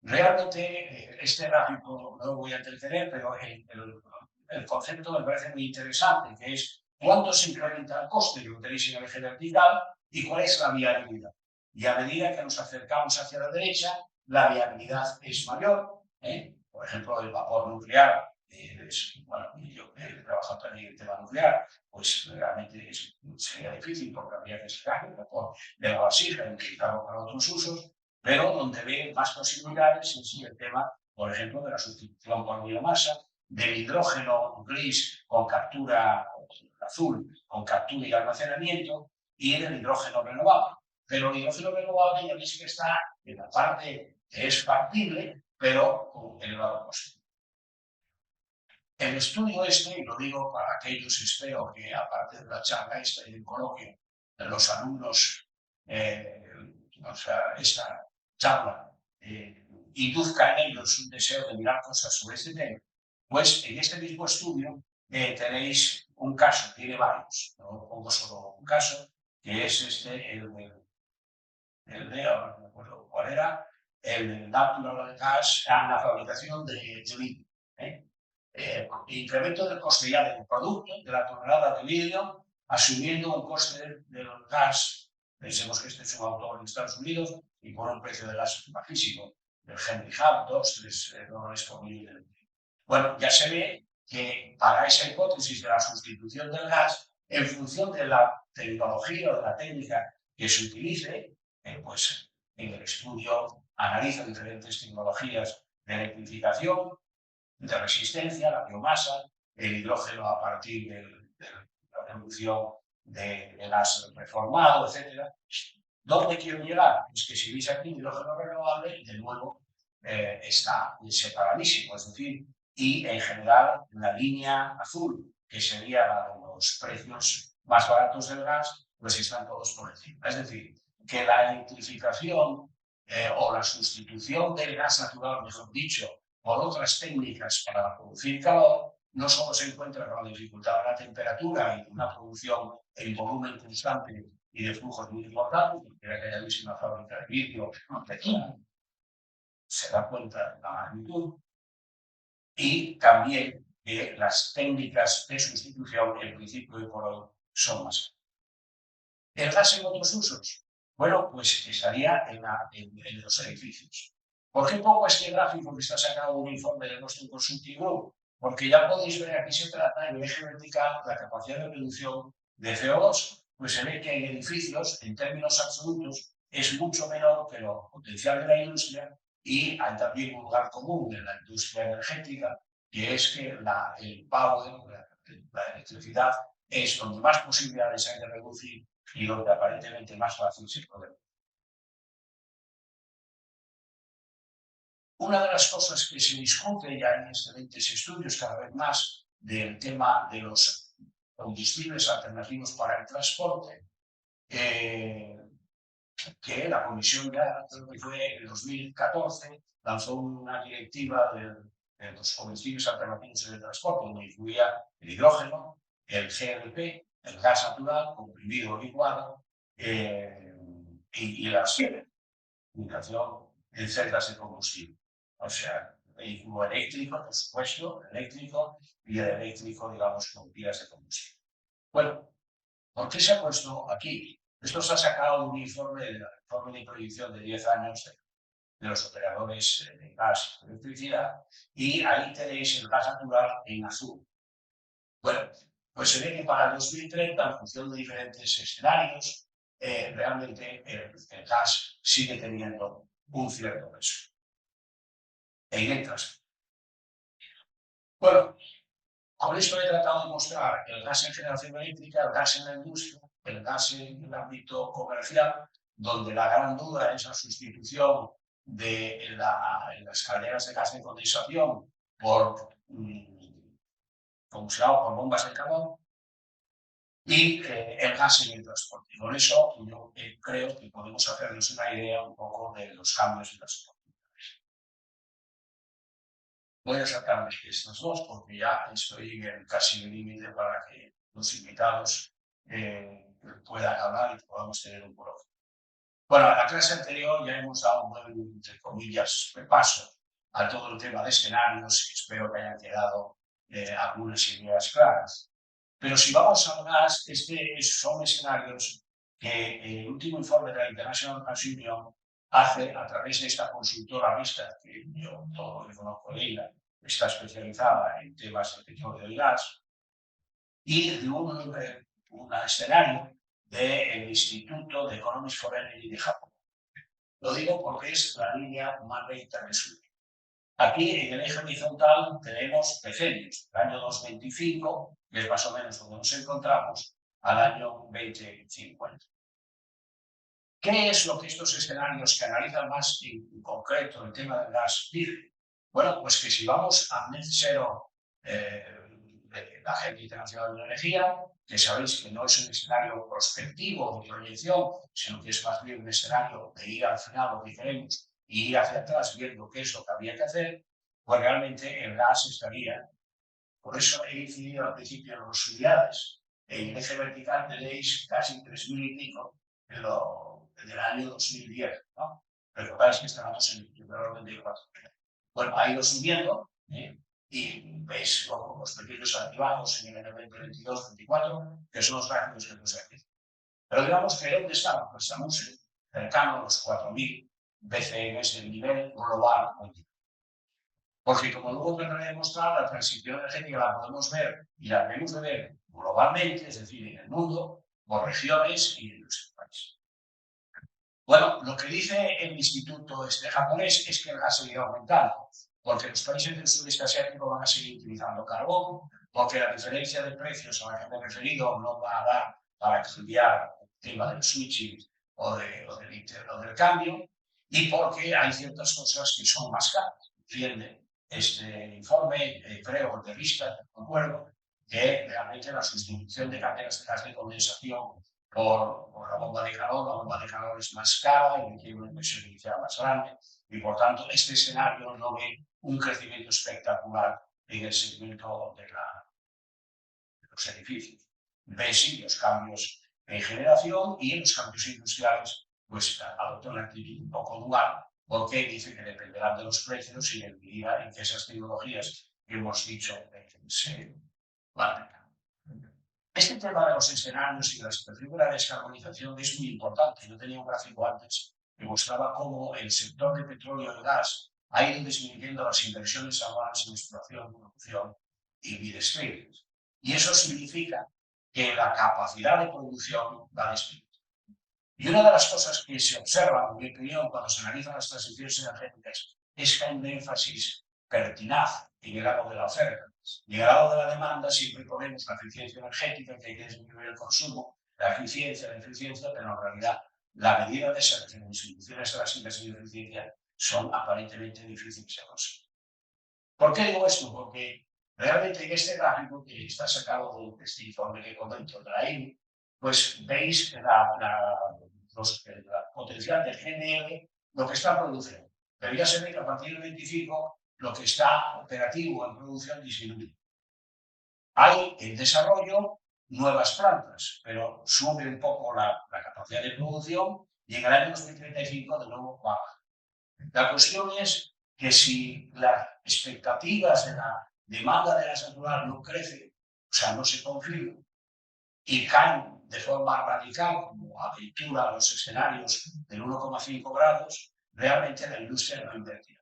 Speaker 1: Realmente, este gráfico no lo voy a entretener, pero el concepto me parece muy interesante, que es cuánto se incrementa el coste, que lo tenéis en el eje vertical, y cuál es la viabilidad. Y a medida que nos acercamos hacia la derecha, la viabilidad es mayor. Por ejemplo, el vapor nuclear, bueno, yo he trabajado también en el tema nuclear, pues realmente sería difícil porque habría que sacar el vapor de la vasija y utilizarlo para otros usos, pero donde ve más posibilidades es el tema, por ejemplo, de la sustitución por biomasa, del hidrógeno gris con captura, azul, con captura y almacenamiento, y del hidrógeno renovable. Pero el hidrógeno renovable ya veis que está en la parte que es factible, pero con elevado coste. El estudio este, y lo digo para aquellos, espero que aparte de la charla esta y del coloquio, los alumnos, o sea, esta charla, induzca en ellos un deseo de mirar cosas sobre este tema, pues en este mismo estudio tenéis un caso, tiene varios, no pongo solo un caso, que es este, el de ahora no me acuerdo cuál era, el natural gas, la fabricación de litio. Incremento del coste ya del producto, de la tonelada de vidrio, asumiendo un coste del gas. Pensemos que este es un autor en Estados Unidos y por un precio de gas bajísimo, del Henry Hub, 2-3 dólares por millón. Bueno, ya se ve que para esa hipótesis de la sustitución del gas, en función de la tecnología o de la técnica que se utilice, pues en el estudio analiza diferentes tecnologías de electrificación, de resistencia, la biomasa, el hidrógeno a partir de la producción de gas reformado, etc. ¿Dónde quiero llegar? Es que si veis aquí el hidrógeno renovable, de nuevo está separadísimo, es decir, y en general la línea azul, que sería la de los precios más baratos del gas, pues están todos por encima. Es decir, que la electrificación o la sustitución del gas natural, mejor dicho, por otras técnicas para producir calor, no solo se encuentra con la dificultad de la temperatura y una producción en volumen constante y de flujos muy importantes, porque que haya visto una fábrica de vidrio pequeña, se da cuenta de la magnitud, y también que las técnicas de sustitución, en principio y por hoy, son más. ¿El gas en otros usos? Bueno, pues estaría en los edificios. ¿Por qué pongo este gráfico que está sacado de un informe del Boston Consulting Group? Porque ya podéis ver, aquí se trata en el eje vertical la capacidad de reducción de CO2. Pues se ve que en edificios, en términos absolutos, es mucho menor que lo potencial de la industria, y hay también un lugar común en la industria energética, que es que el power, la electricidad, es donde más posibilidades hay de reducir y donde aparentemente más fácil se puede. Una de las cosas que se discute ya en excelentes estudios cada vez más del tema de los combustibles alternativos para el transporte, que la Comisión ya, creo que fue en 2014, lanzó una directiva de los combustibles alternativos en el transporte, donde incluía el hidrógeno, el GLP, el gas natural, comprimido o licuado, y la comunicación en celdas de combustible. O sea, vehículo eléctrico, por supuesto, eléctrico, y el eléctrico, digamos, con pilas de combustible. Bueno, ¿por qué se ha puesto aquí? Esto se ha sacado de un informe de proyección de 10 años de los operadores de gas y electricidad, y ahí tenéis el gas natural en azul. Bueno, pues se ve que para el 2030, en función de diferentes escenarios, realmente el gas sigue teniendo un cierto peso. En letras. Bueno, con esto he tratado de mostrar el gas en generación eléctrica, el gas en la industria, el gas en el ámbito comercial, donde la gran duda es la sustitución de las calderas de gas de condensación por, como se llama, por bombas de carbón, y el gas en el transporte. Con eso yo creo que podemos hacernos una idea un poco de los cambios en las oportunidades. Voy a sacar estos dos porque ya estoy en casi el límite para que los invitados puedan hablar y podamos tener un coloquio. Bueno, en la clase anterior ya hemos dado un buen, entre comillas, repaso a todo el tema de escenarios y espero que hayan quedado algunas ideas claras. Pero si vamos a gas, son escenarios que el último informe de la International Gas Union hace a través de esta consultora vista, que yo todo lo que conozco de ella, está especializada en temas de petróleo y gas, y de un escenario del Instituto de Economics for Energy de Japón. Lo digo porque es la línea más recta que sube. Aquí en el eje horizontal tenemos decenios, el año 2025, que es más o menos donde nos encontramos, al año 2050. ¿Qué es lo que estos escenarios que analizan más en concreto el tema del gas dicen? Bueno, pues que si vamos a net zero de la Agencia Internacional de la Energía, que sabéis que no es un escenario prospectivo de proyección, sino que es más bien un escenario de ir al final lo que queremos y ir hacia atrás viendo qué es lo que habría que hacer, pues realmente el gas estaría. Por eso he incidido al principio en las unidades. En el eje vertical tenéis casi 3.000 y pico del año 2010, ¿no? Recordáis que estábamos en el primero 24. Bueno, ha ido subiendo, y veis los pequeños altibajos en el año 2022-24, que son los gráficos que puse aquí. Pero digamos que ¿dónde estamos? Pues estamos cercano a los 4.000 BCM del nivel global mundial. Porque como luego trataré de mostrar, la transición energética la podemos ver y la debemos de ver globalmente, es decir, en el mundo, por regiones y en nuestro país. Bueno, lo que dice el instituto japonés es que el gas seguirá aumentando, porque los países del sudeste asiático van a seguir utilizando carbón, porque la diferencia de precios a la que me he referido no va a dar para cambiar el tema del switching o del cambio, y porque hay ciertas cosas que son más caras. Defiende este informe, creo, el de Vista, no recuerdo, que realmente la sustitución de carteras de gas de condensación por la bomba de calor es más cara y requiere una inversión inicial más grande, y por tanto este escenario no ve un crecimiento espectacular en el segmento de los edificios. Ve sí los cambios en generación, y en los cambios industriales pues adopta una actitud un poco dual, porque dice que dependerán de los precios y de medida en que esas tecnologías que hemos dicho se van a. Este tema de los escenarios y de la situación de la descarbonización es muy importante. Yo tenía un gráfico antes que mostraba cómo el sector de petróleo y gas ha ido disminuyendo las inversiones anuales en exploración, producción y midstream. Y eso significa que la capacidad de producción va disminuyendo. Y una de las cosas que se observa, en mi opinión, cuando se analizan las transiciones energéticas, es que hay un énfasis pertinaz en el lado de la oferta. Y en el lado de la demanda siempre ponemos la eficiencia energética, que hay que disminuir el consumo, la eficiencia, pero en realidad la medida de esas distribuciones drásticas y de eficiencia son aparentemente difíciles de conseguir. ¿Por qué digo esto? Porque realmente en este gráfico que está sacado de este informe que comento de la INE, pues veis la potencial del GNL, lo que está produciendo. Pero ya se ve que a partir del 25 lo que está operativo en producción disminuye. Hay en desarrollo nuevas plantas, pero sube un poco la capacidad de producción y en el año 2035 de nuevo baja. La cuestión es que si las expectativas de la demanda de gas natural no crecen, o sea, no se confirman, y caen de forma radical, como aventura los escenarios del 1,5 grados, realmente la industria no invertirá.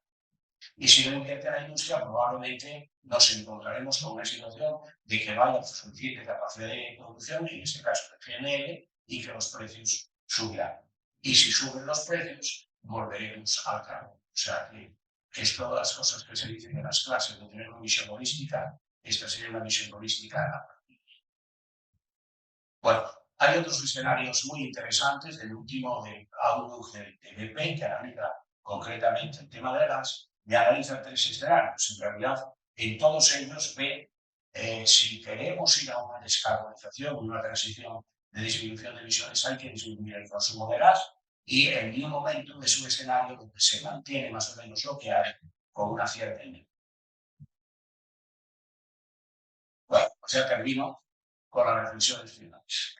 Speaker 1: Y si no invierte la industria, probablemente nos encontraremos con una situación de que no haya suficiente capacidad de producción, en este caso de GNL, y que los precios subirán. Y si suben los precios, volveremos al carbón. O sea que es todas las cosas que se dicen en las clases de tener una visión holística, esta sería una visión holística en la práctica. Bueno, hay otros escenarios muy interesantes del último de Outlook de BP, que analiza concretamente el tema de gas, y analiza tres escenarios. En realidad, en todos ellos ve si queremos ir a una descarbonización, una transición de disminución de emisiones, hay que disminuir el consumo de gas, y en ningún momento es un escenario donde se mantiene más o menos lo que hay con una cierta energía. Bueno, pues ya termino con las reflexiones finales.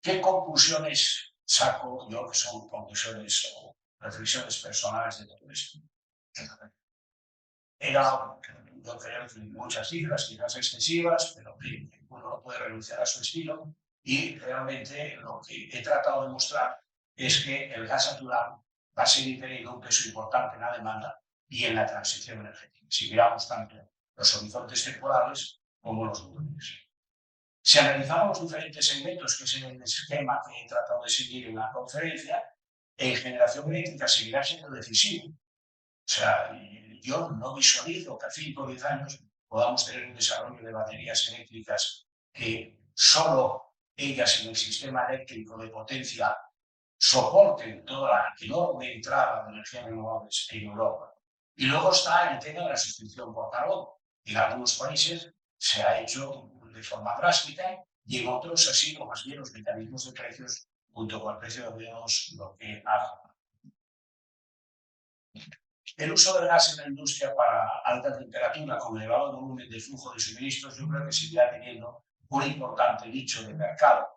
Speaker 1: ¿Qué conclusiones saco yo, que son conclusiones o reflexiones personales de todo esto? Yo creo que muchas cifras, quizás excesivas, pero que uno no puede renunciar a su estilo. Y realmente lo que he tratado de mostrar es que el gas natural va a seguir teniendo un peso importante en la demanda y en la transición energética. Si miramos tanto los horizontes temporales como los volumes. Si analizamos los diferentes segmentos, que es el esquema que he tratado de seguir en la conferencia, en generación eléctrica seguirá siendo decisivo. O sea, yo no visualizo que a 5 o 10 años podamos tener un desarrollo de baterías eléctricas que solo ellas en el sistema eléctrico de potencia soporten toda la enorme entrada de energías renovables en Europa. Y luego está el tema de la sustitución por carbón. En algunos países se ha hecho de forma drástica y en otros ha sido más bien los mecanismos de precios junto con el precio de CO2 lo que ha. El uso del gas en la industria para alta temperatura con elevado volumen de flujo de suministros, yo creo que seguirá teniendo un importante nicho de mercado.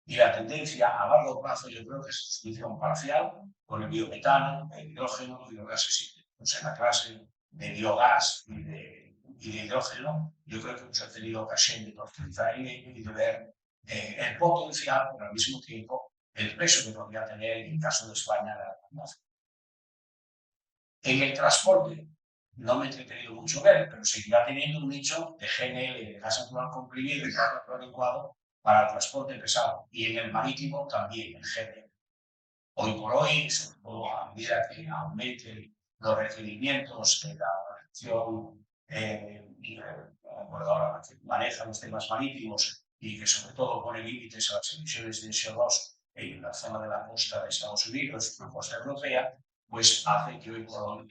Speaker 1: Y la tendencia a largo plazo, yo creo que es sustitución parcial con el biometano, el hidrógeno y los gases hídricos. En la clase de biogás y de hidrógeno, yo creo que hemos tenido ocasión de profundizar en ello y de ver el potencial, pero al mismo tiempo el peso que podría tener en el caso de España la atmósfera. En el transporte no me he entretenido mucho ver, pero seguirá teniendo un nicho de GNL, de gas natural comprimido y gas natural licuado para el transporte pesado. Y en el marítimo también el GNL. Hoy por hoy, sobre todo a medida que aumenten los requerimientos de la organización ahora que maneja los temas marítimos y que sobre todo pone límites a las emisiones de CO2 en la zona de la costa de Estados Unidos y la costa europea, pues hace que hoy por hoy,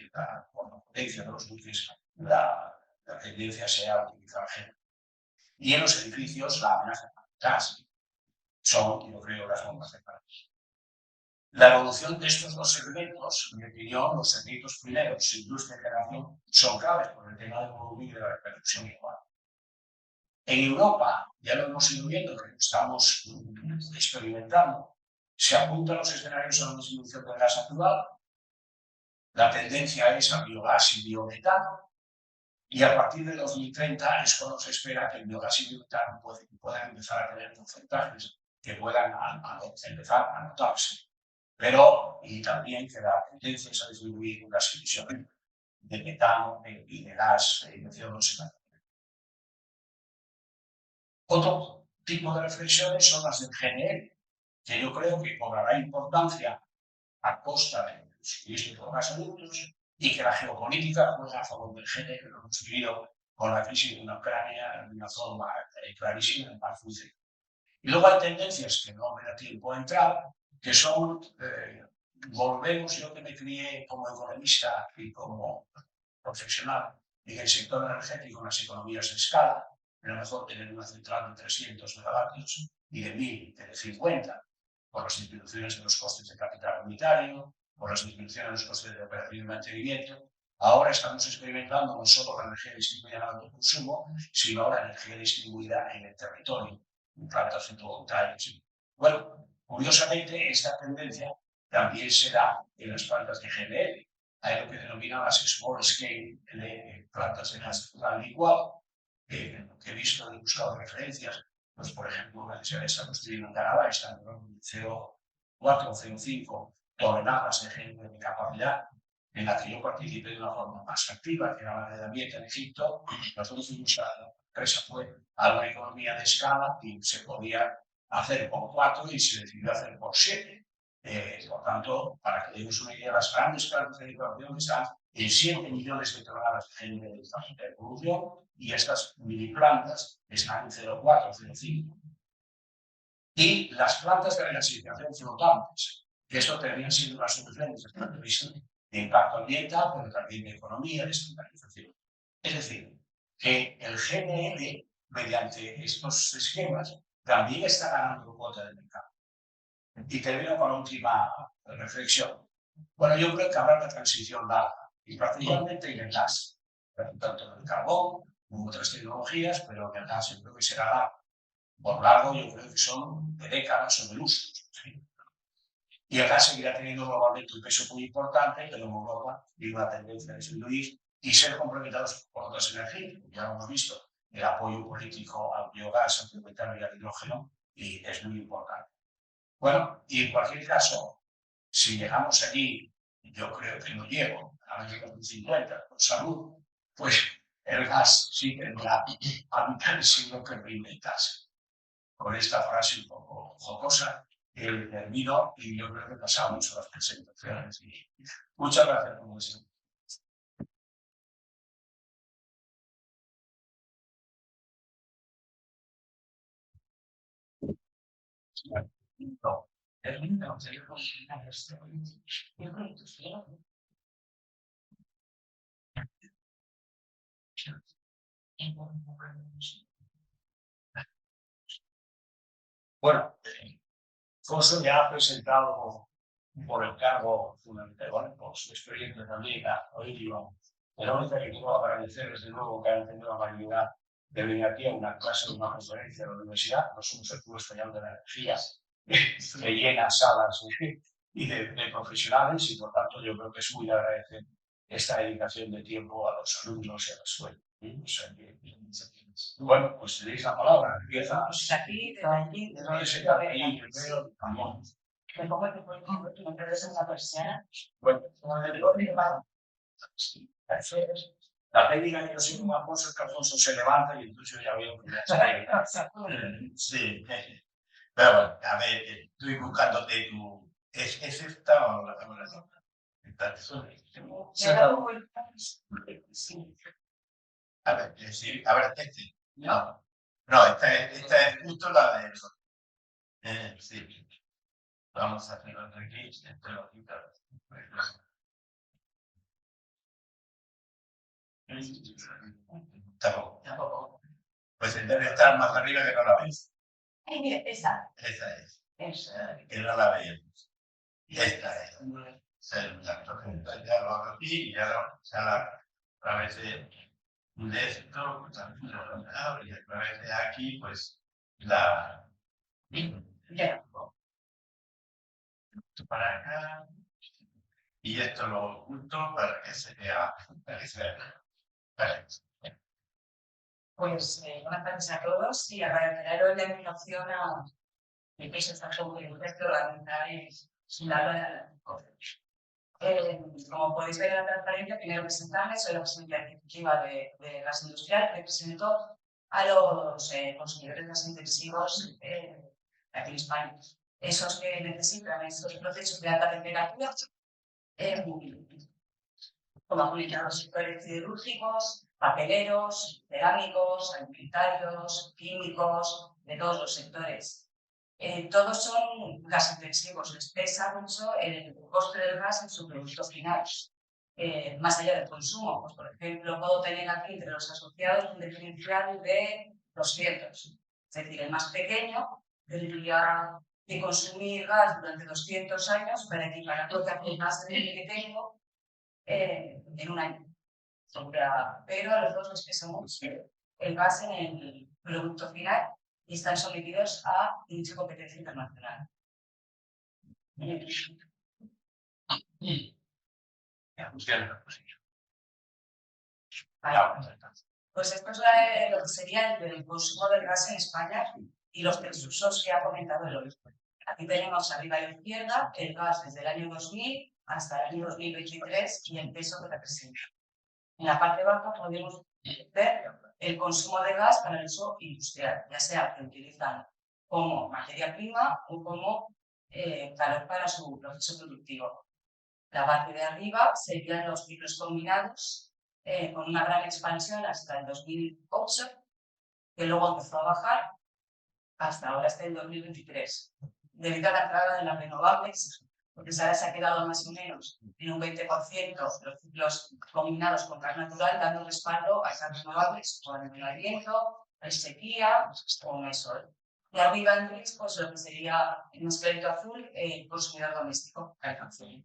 Speaker 1: por la potencia de los buques, la tendencia sea a utilizar GNL. Y en los edificios la amenaza gas son, yo creo, las bombas de calor. La evolución de estos dos segmentos, en mi opinión, los segmentos primeros, industria y generación, son claves por el tema del volumen y de la repercusión igual. En Europa, ya lo hemos ido viendo, que estamos experimentando, se apuntan los escenarios a una disminución del gas natural. La tendencia es al biogás y biometano. Y a partir de 2030 es cuando se espera que el biogás y biometano puedan empezar a tener porcentajes que puedan empezar a notarse. Pero, y también que la tendencia es a disminuir las emisiones de metano y de gas de CO2 en la atmósfera. Otro tipo de reflexiones son las del GNL, que yo creo que cobrará importancia a costa de los turísticos más adultos y que la geopolítica juega a favor del GNL, lo hemos vivido con la crisis de Ucrania de una forma clarísima en más función. Y luego hay tendencias que no me da tiempo a entrar, que son, volvemos, yo que me crié como economista y como profesional en el sector energético, en las economías de escala, a lo mejor tener una central de 300 megavatios y de 1000, de 50, por las disminuciones de los costes de capital unitario, por las disminuciones de los costes de operación y mantenimiento. Ahora estamos experimentando no solo la energía distribuida en alto consumo, sino la energía distribuida en el territorio, en plantas fotovoltaicas. Bueno, curiosamente, esta tendencia también se da en las plantas de GNL. Hay lo que denominan las small scale de plantas de gas natural licuado, que he visto, he buscado referencias, pues por ejemplo, la que se está construyendo en Canadá está en 0,4 o 0,5 toneladas de GNL de capacidad, en la que yo participé de una forma más activa, que era la de ambiente en Egipto. Nosotros fuimos a la empresa, fue a una economía de escala y se podía hacer por 4 y se decidió hacer por 7. Por tanto, para que demos una idea, las grandes plantas de evacuación están en 7 millones de toneladas de GNL de producción y estas mini plantas están en 0,4, 0,5. Y las plantas de regasificación flotantes, que esto termina siendo una solución desde el punto de vista de impacto ambiental, pero también de economía, de estandarización. Es decir, que el GNL, mediante estos esquemas, también está ganando cuota de mercado. Y termino con la última reflexión. Bueno, yo creo que habrá una transición larga, y particularmente en el gas, tanto en el carbón como otras tecnologías, pero en el gas yo creo que será largo. Por largo, yo creo que son de décadas o de lustros. ¿Sí? Y el gas seguirá teniendo globalmente un peso muy importante, pero en Europa tiene una tendencia a disminuir y ser complementados por otras energías. Ya lo hemos visto, el apoyo político al biogás, al biometano y al hidrógeno, y es muy importante. Bueno, y en cualquier caso, si llegamos allí, yo creo que no llego al año 2050 con salud, pues el gas sí tendrá a mitad del siglo que reinventarse. Con esta frase un poco jocosa, termino y yo creo que pasamos a las presentaciones. Muchas gracias por vuestra no. Bueno, Foso ya ha presentado por el cargo fundamental, bueno, por su experiencia también, hoy digo, la única que quiero agradecer desde luego que han tenido la amabilidad de venir aquí a una clase, una conferencia de la universidad. No somos el Club Español de la Energía, que llena salas y de profesionales, y por tanto yo creo que es muy de agradecer esta dedicación de tiempo a los alumnos y a la escuela. O sea, bueno, pues tenéis la palabra. Empieza.
Speaker 2: Aquí, desde allí,
Speaker 1: No, ese cartelín primero, vamos.
Speaker 2: me pongo que por ejemplo, tu nombre es una persiana.
Speaker 1: Bueno,
Speaker 2: Como le digo, mi hermano.
Speaker 1: la técnica que yo soy un Alfonso es que Alfonso se levanta y entonces yo ya veo que ya está. Sí, pero bueno, a ver, estoy buscándote tu. ¿Es esta o la cámara? A ver, sí, a ver, este. No, no, esta es justo la de. Sí. Vamos a hacerlo aquí, esto lo quito. Tampoco. Pues debe estar más arriba que no la veis.
Speaker 2: Mira, esa.
Speaker 1: Esa es.
Speaker 2: Esa.
Speaker 1: Que no la veíamos. Y esta es. Ya lo hago aquí y ya la a través de esto, pues también lo abro, y a través de aquí, pues la.
Speaker 2: Ya.
Speaker 1: Para acá. Y esto lo oculto para que se vea. Para que se vea. Vale.
Speaker 2: Pues buenas tardes a todos y agradecer hoy la invitación a mi piso esta conferencia que organizar y darlo a como podéis ver en la transparencia, primero presentarme, soy la presidenta ejecutiva de Gas Industrial, represento a los consumidores de gas intensivos aquí en España. Esos que necesitan estos procesos de alta temperatura, como aplicados sectores siderúrgicos, papeleros, cerámicos, alimentarios, químicos, de todos los sectores. Todos son gas intensivos, les pesa mucho el coste del gas en su producto final. Más allá del consumo, pues por ejemplo, puedo tener aquí entre los asociados un diferencial de 200. Es decir, el más pequeño tendría que consumir gas durante 200 años para equiparar lo que el gas que tengo en un año. Pero a los dos les pesa mucho el gas en el producto final y están sometidos a mucha competencia internacional. Pues esto es lo que sería el consumo del gas en España y los usos que ha comentado el otro. Aquí tenemos arriba a la izquierda el gas desde el año 2000 hasta el año 2023 y el peso que representa. En la parte baja podemos ver el consumo de gas para el uso industrial, ya sea que utilizan como materia prima o como calor para su proceso productivo. La parte de arriba serían los ciclos combinados con una gran expansión hasta el 2008, que luego empezó a bajar hasta ahora, hasta el 2023. Debido a la entrada de las renovables, porque ahora se ha quedado más o menos en un 20% los ciclos combinados con gas natural, dando respaldo a esas renovables, o el viento, la sequía o el sol. Y arriba en gris, pues lo que sería en esqueleto azul, el consumidor doméstico, calefacción.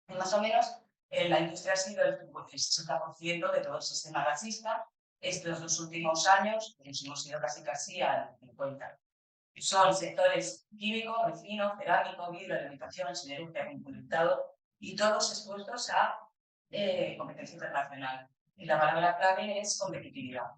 Speaker 2: Y más o menos, la industria ha sido el 60% de todo el sistema gasista. Estos 2 últimos años, nos hemos ido casi al 50%. Son sectores químico, refino, cerámico, vidrio, alimentación, siderurgia, conectado y todos expuestos a competencia internacional. Y la palabra clave es competitividad.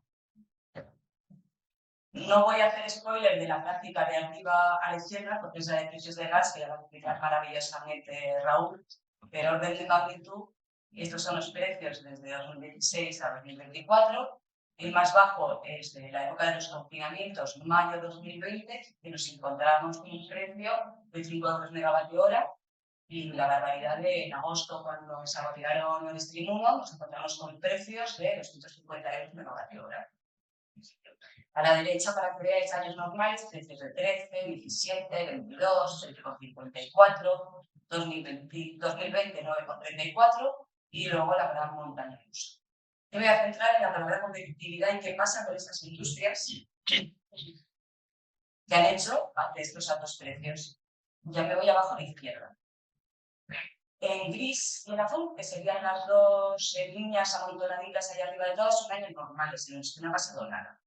Speaker 2: No voy a hacer spoiler de la práctica de arriba a la izquierda, porque es la de precios de gas, que la va a explicar maravillosamente Raúl, pero orden de magnitud, estos son los precios desde 2016 a 2024. El más bajo es de la época de los confinamientos, mayo 2020, que nos encontramos con un precio de 5 euros megavatio hora, y la barbaridad de en agosto, cuando se agotaron el Stream 1, nos encontramos con precios de 250 euros megavatio hora. A la derecha, para que veáis años normales, precios de 13, 17, 22, 7,54, 2020 9,34 y luego la gran montaña rusa. Me voy a centrar en la palabra competitividad y qué pasa con estas industrias que han hecho ante estos altos precios. Ya me voy abajo a la izquierda. En gris y en azul, que serían las dos líneas amontonaditas ahí arriba de todas, son años normales en los que no ha pasado nada.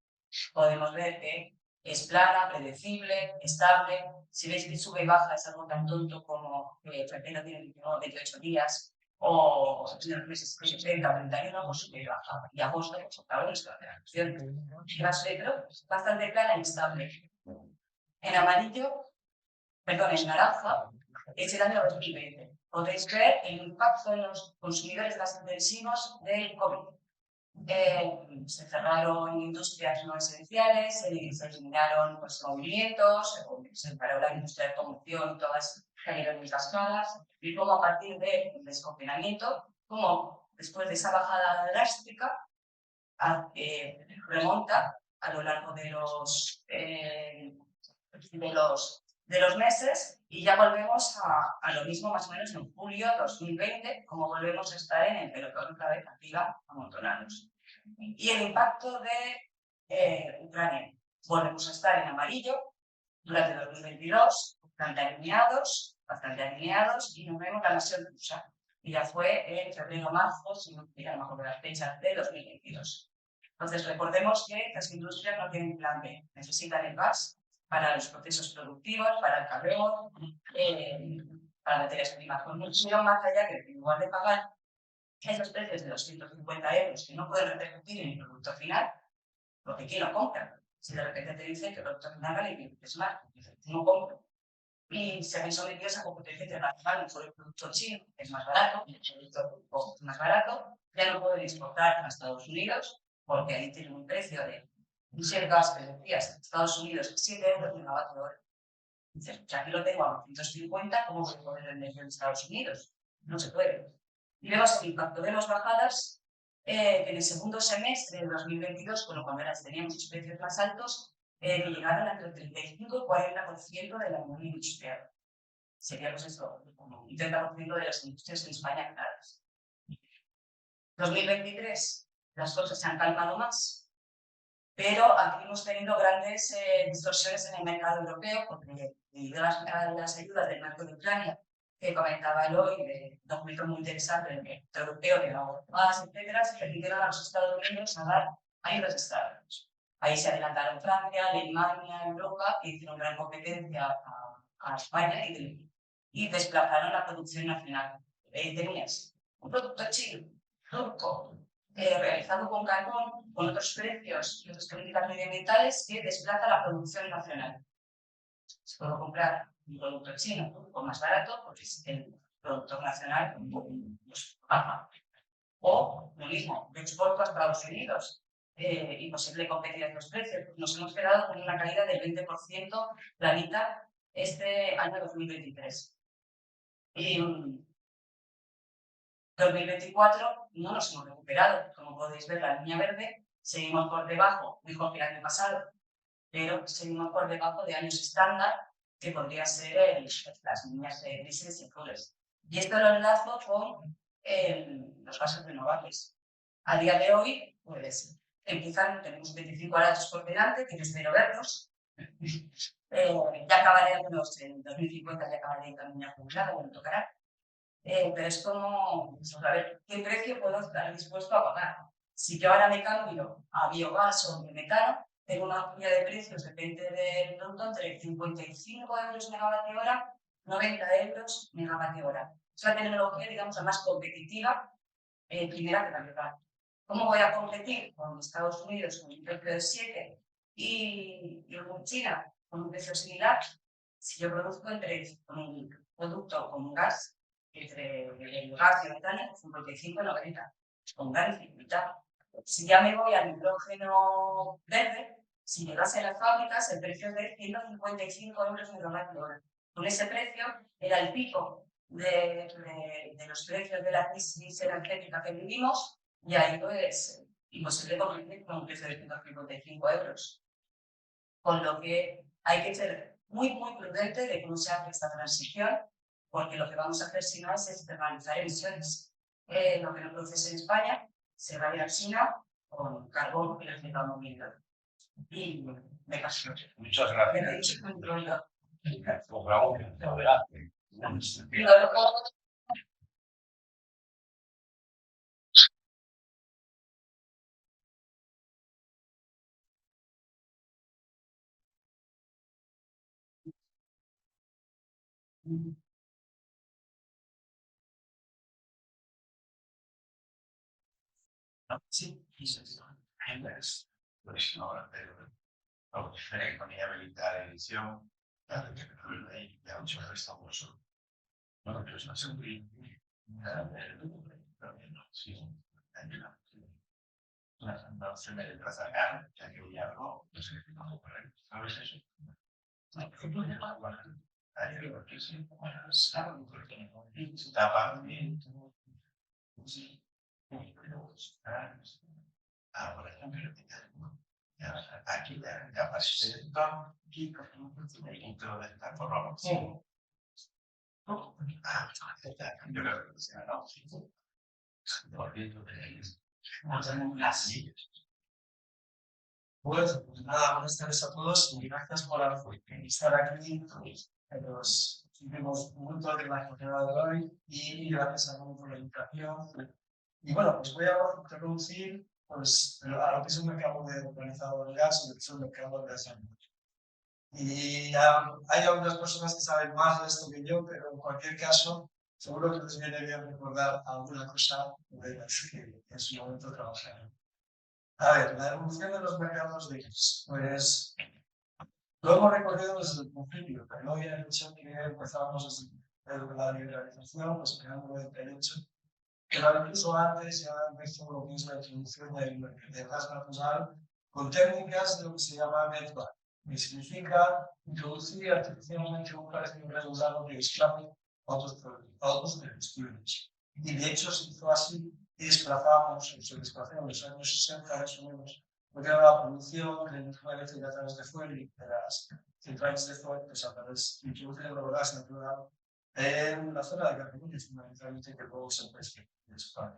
Speaker 2: Podemos ver que es plana, predecible, estable. Si veis que sube y baja es algo tan tonto como que febrero tiene 28 días o los meses 30, 31, pues sube y baja. Y agosto, pues otra vez la reacción. Y va a ser bastante plana y estable. En amarillo, perdón, en naranja, es el año 2020. Podéis ver el impacto en los consumidores gas intensivos del COVID. Se cerraron industrias no esenciales, se eliminaron pues, movimientos, se paró la industria de automoción, todas cayeron en cascadas, y como a partir del desconfinamiento, como después de esa bajada drástica, remonta a lo largo de los meses y ya volvemos a lo mismo más o menos en julio 2020, como volvemos a estar en el pelotón otra vez arriba, amontonados. Y el impacto de Ucrania. Volvemos a estar en amarillo durante 2022, bastante alineados, y nos vemos la nación rusa. Y ya fue en febrero-marzo, si no me acuerdo las fechas, de 2022. Entonces, recordemos que las industrias no tienen plan B, necesitan el gas para los procesos productivos, para el carbón, para materias primas. Con mucho más allá que en lugar de pagar esos precios de 250 euros que no pueden repercutir en el producto final, porque ¿quién lo compra? Si de repente te dicen que el producto nacional es más, no compro. Y se ven sometidos a competencia internacional, mejor el producto chino es más barato, el producto más barato, ya no pueden exportar a Estados Unidos, porque ahí tienen un precio de un share gas que decías, Estados Unidos, 7 euros megavatio hora. Dices, ya aquí lo tengo a 250, ¿cómo voy a poder vender en Estados Unidos? No se puede. Y vemos el impacto de las bajadas, que en el segundo semestre de 2022, cuando teníamos los precios más altos, que llegaron entre el 35 y 40% de la unión industrial. Sería pues esto, como un 30% de las industrias en España claras. 2023, las cosas se han calmado más, pero aquí hemos tenido grandes distorsiones en el mercado europeo, porque debido a las ayudas del Banco de Ucrania, que comentaba Eloy, de documento muy interesante del mercado europeo, de la gas, etcétera, se permitieron a los Estados Unidos a dar ayudas estables. Ahí se adelantaron Francia, Alemania, Europa, que hicieron gran competencia a España y desplazaron la producción nacional. Tenías un producto chino, turco, realizado con carbón, con otros precios y otras políticas medioambientales que desplaza la producción nacional. Se puede comprar un producto chino con más barato porque el productor nacional pues, baja. O lo mismo, yo exporto a Estados Unidos. Imposible competir en los precios. Nos hemos quedado con una caída del 20% planita este año 2023. Y 2024 no nos hemos recuperado. Como podéis ver, la línea verde, seguimos por debajo, mejor que el año pasado, pero seguimos por debajo de años estándar, que podría ser las líneas grises y azules. Y esto lo enlazo con los gases renovables. A día de hoy, pues tenemos 25 años por delante, que yo espero verlos. Ya acabaré algunos, en 2050 ya acabaré también jubilada, me tocará. Pero es como, pues, a ver, ¿qué precio puedo estar dispuesto a pagar? Si yo ahora me cambio a biogás o metano, tengo una horquilla de precios, depende del producto, entre 55 euros megavatio hora, 90 euros megavatio hora. Es la tecnología, digamos, la más competitiva, primera que cambiar. ¿Cómo voy a competir con Estados Unidos con un precio de 7 y con China con un precio similar? Si yo produzco con un producto con un gas, entre el gas y el metano, 55 y 90, con gran dificultad. Si ya me voy al hidrógeno verde, si llegase a las fábricas, el precio es de 155 euros megavatio hora. Con ese precio era el pico de los precios de la crisis energética que vivimos, y ahí pues imposible competir con un precio de 155 euros. Con lo que hay que ser muy prudente de cómo se hace esta transición, porque lo que vamos a hacer si no es externalizar emisiones. Lo que no produce en España se va a ir a China con carbón que les estamos viendo. Y me caso.
Speaker 1: Muchas
Speaker 2: Me
Speaker 1: gracias.
Speaker 2: dicho control.
Speaker 1: Sí, pues no, con habilitar edición, claro que ya mucho estamos. Bueno, pues no sé muy no se me desplazará, ya que ya no sé qué tengo por ahí. ¿Sabes eso? Estaba bien. Ahora aquí ya pasé esto y dentro de esta forma. Yo creo que sea, ¿no? Volviendo de así.
Speaker 3: Pues nada, buenas tardes a todos y gracias por estar aquí en los últimos minutos de la jornada de hoy y gracias a todos por la invitación. Y bueno, pues voy a introducir pues, a lo que es un mercado organizado del gas y lo que es un mercado de gas. Y hay algunas personas que saben más de esto que yo, pero en cualquier caso, seguro que les viene bien recordar alguna cosa de las que en su momento trabajaron. A ver, la evolución de los mercados de gas. Pues lo hemos recorrido desde el principio, pero no había dicho que empezábamos desde la liberalización, pues en el 98, pero incluso antes ya empezó lo que es la introducción del gas natural con técnicas de lo que se llama netback, que significa introducir artificialmente un precio regulado de esclavo a otros combustibles. Y de hecho se hizo así y desplazamos, o se desplazó en los años 60 más o menos, porque era la producción de energía eléctrica a través de fuel y de las centrales de fuel, pues a través de introducir el gas natural en la zona de Cataluña, fundamentalmente, que luego se presenta en España.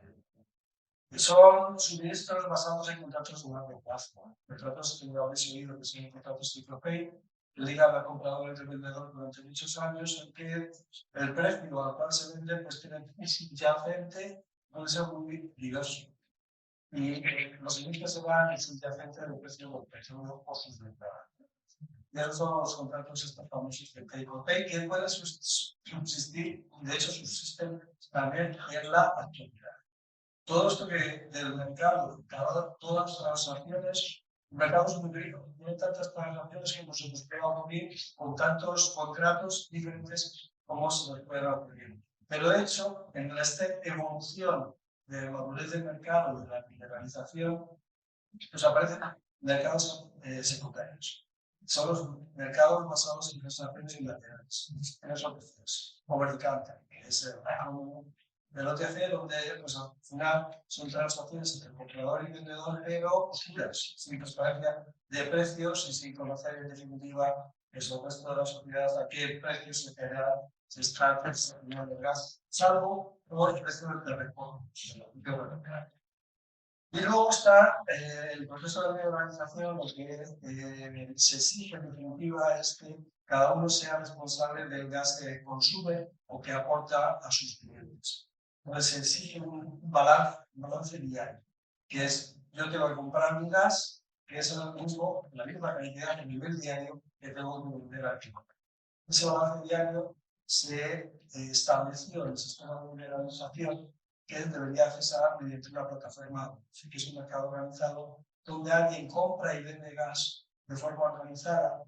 Speaker 3: Son suministros basados en contratos de largo plazo. Contratos que no habéis oído, que son contratos ciclo-pay, que ligan al comprador y al vendedor durante muchos años, en que el precio al cual se vende pues tiene un subyacente, puede ser muy diverso. Y los límites se van al subyacente del precio del petróleo o sus derivados. Y esos son los contratos estos famosos de take or pay, que pueden subsistir, de hecho subsisten también en la actualidad. Todo esto que del mercado, todas las transacciones, el mercado es muy rico, tiene tantas transacciones que no se nos puede ocurrir con tantos contratos diferentes como se nos puede ocurrir. Pero de hecho, en esta evolución de madurez del mercado, de la liberalización, pues aparecen mercados secundarios. Son los mercados basados en transacciones bilaterales, en esos precios, over the counter, que es el OTC, donde pues, al final son transacciones entre comprador y vendedor, pero oscuras, sin transparencia de precios y sin conocer en definitiva el resto de la sociedad a qué precios se está transaccionando el gas, salvo por el precio del reporte. Y luego está el proceso de organización, lo que se exige en definitiva es que cada uno sea responsable del gas que consume o que aporta a sus clientes. Entonces se exige un balance diario, que es yo tengo que comprar mi gas, que es el mismo, la misma cantidad a nivel diario que tengo que vender al cliente. Ese balance diario se estableció en el sistema de liberalización que debería accesar mediante una plataforma, que es un mercado organizado, donde alguien compra y vende gas de forma organizada,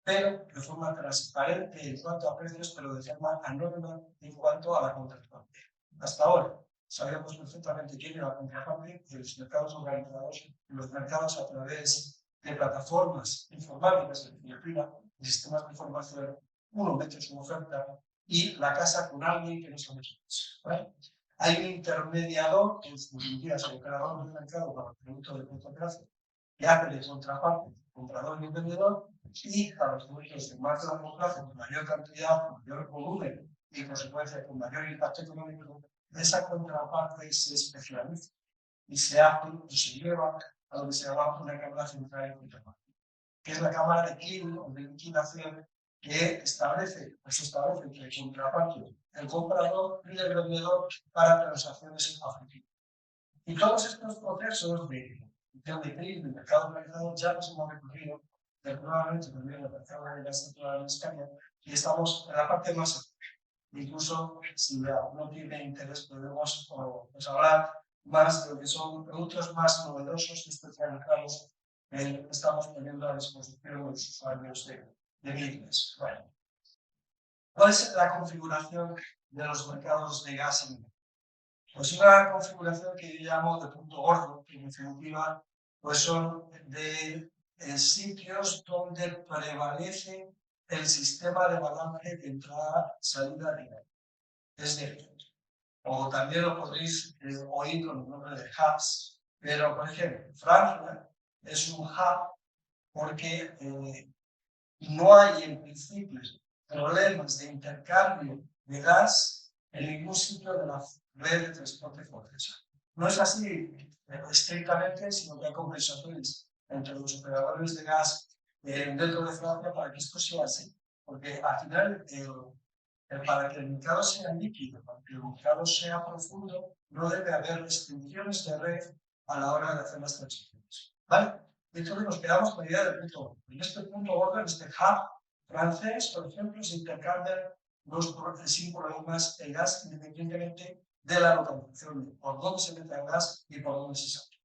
Speaker 3: pero de forma transparente en cuanto a precios, pero de forma anónima en cuanto a la contraparte. Hasta ahora sabíamos perfectamente quién era la contraparte de los mercados organizados, los mercados a través de plataformas informáticas en Filipina, de sistemas de información, uno mete su oferta y la casa con alguien que no sabe quién es. ¿Vale? Hay un intermediador, que es el operador del mercado para el producto de corto plazo, que hace de contraparte, comprador y vendedor, y para los productos de más largo plazo, con mayor cantidad, con mayor volumen y, en consecuencia, con mayor impacto económico, esa contraparte se especializa y se hace o se lleva a lo que se llama una cámara central de contraparte, que es la cámara de clearing o de liquidación que establece que el contraparte, el comprador y el vendedor para transacciones afectivas. Y todos estos procesos de clearing del mercado organizado ya nos hemos recorrido, probablemente también en la mercado de gas natural en España, y estamos en la parte más alta. Incluso si uno tiene interés, podemos pues, hablar más de lo que son productos más novedosos y especializados que estamos poniendo a disposición de los usuarios de business. Bueno, ¿cuál es la configuración de los mercados de gas en Europa? Pues una configuración que yo llamo de punto gordo, que en definitiva pues son de sitios donde prevalece el sistema de balance de entrada-salida lineal. Es decir, o también lo podréis oír con el nombre de hubs, pero por ejemplo, Francia es un hub porque no hay en principio problemas de intercambio de gas en ningún sitio de la red de transporte francesa. No es así estrictamente, sino que hay compensaciones entre los operadores de gas dentro de Francia para que esto sea así. Porque al final, para que el mercado sea líquido, para que el mercado sea profundo, no debe haber restricciones de red a la hora de hacer las transacciones. ¿Vale? Entonces nos quedamos con la idea del punto gordo. En este punto gordo, en este hub francés, por ejemplo, se intercambian sin problemas el gas independientemente de la localización, por dónde se mete el gas y por dónde se saca.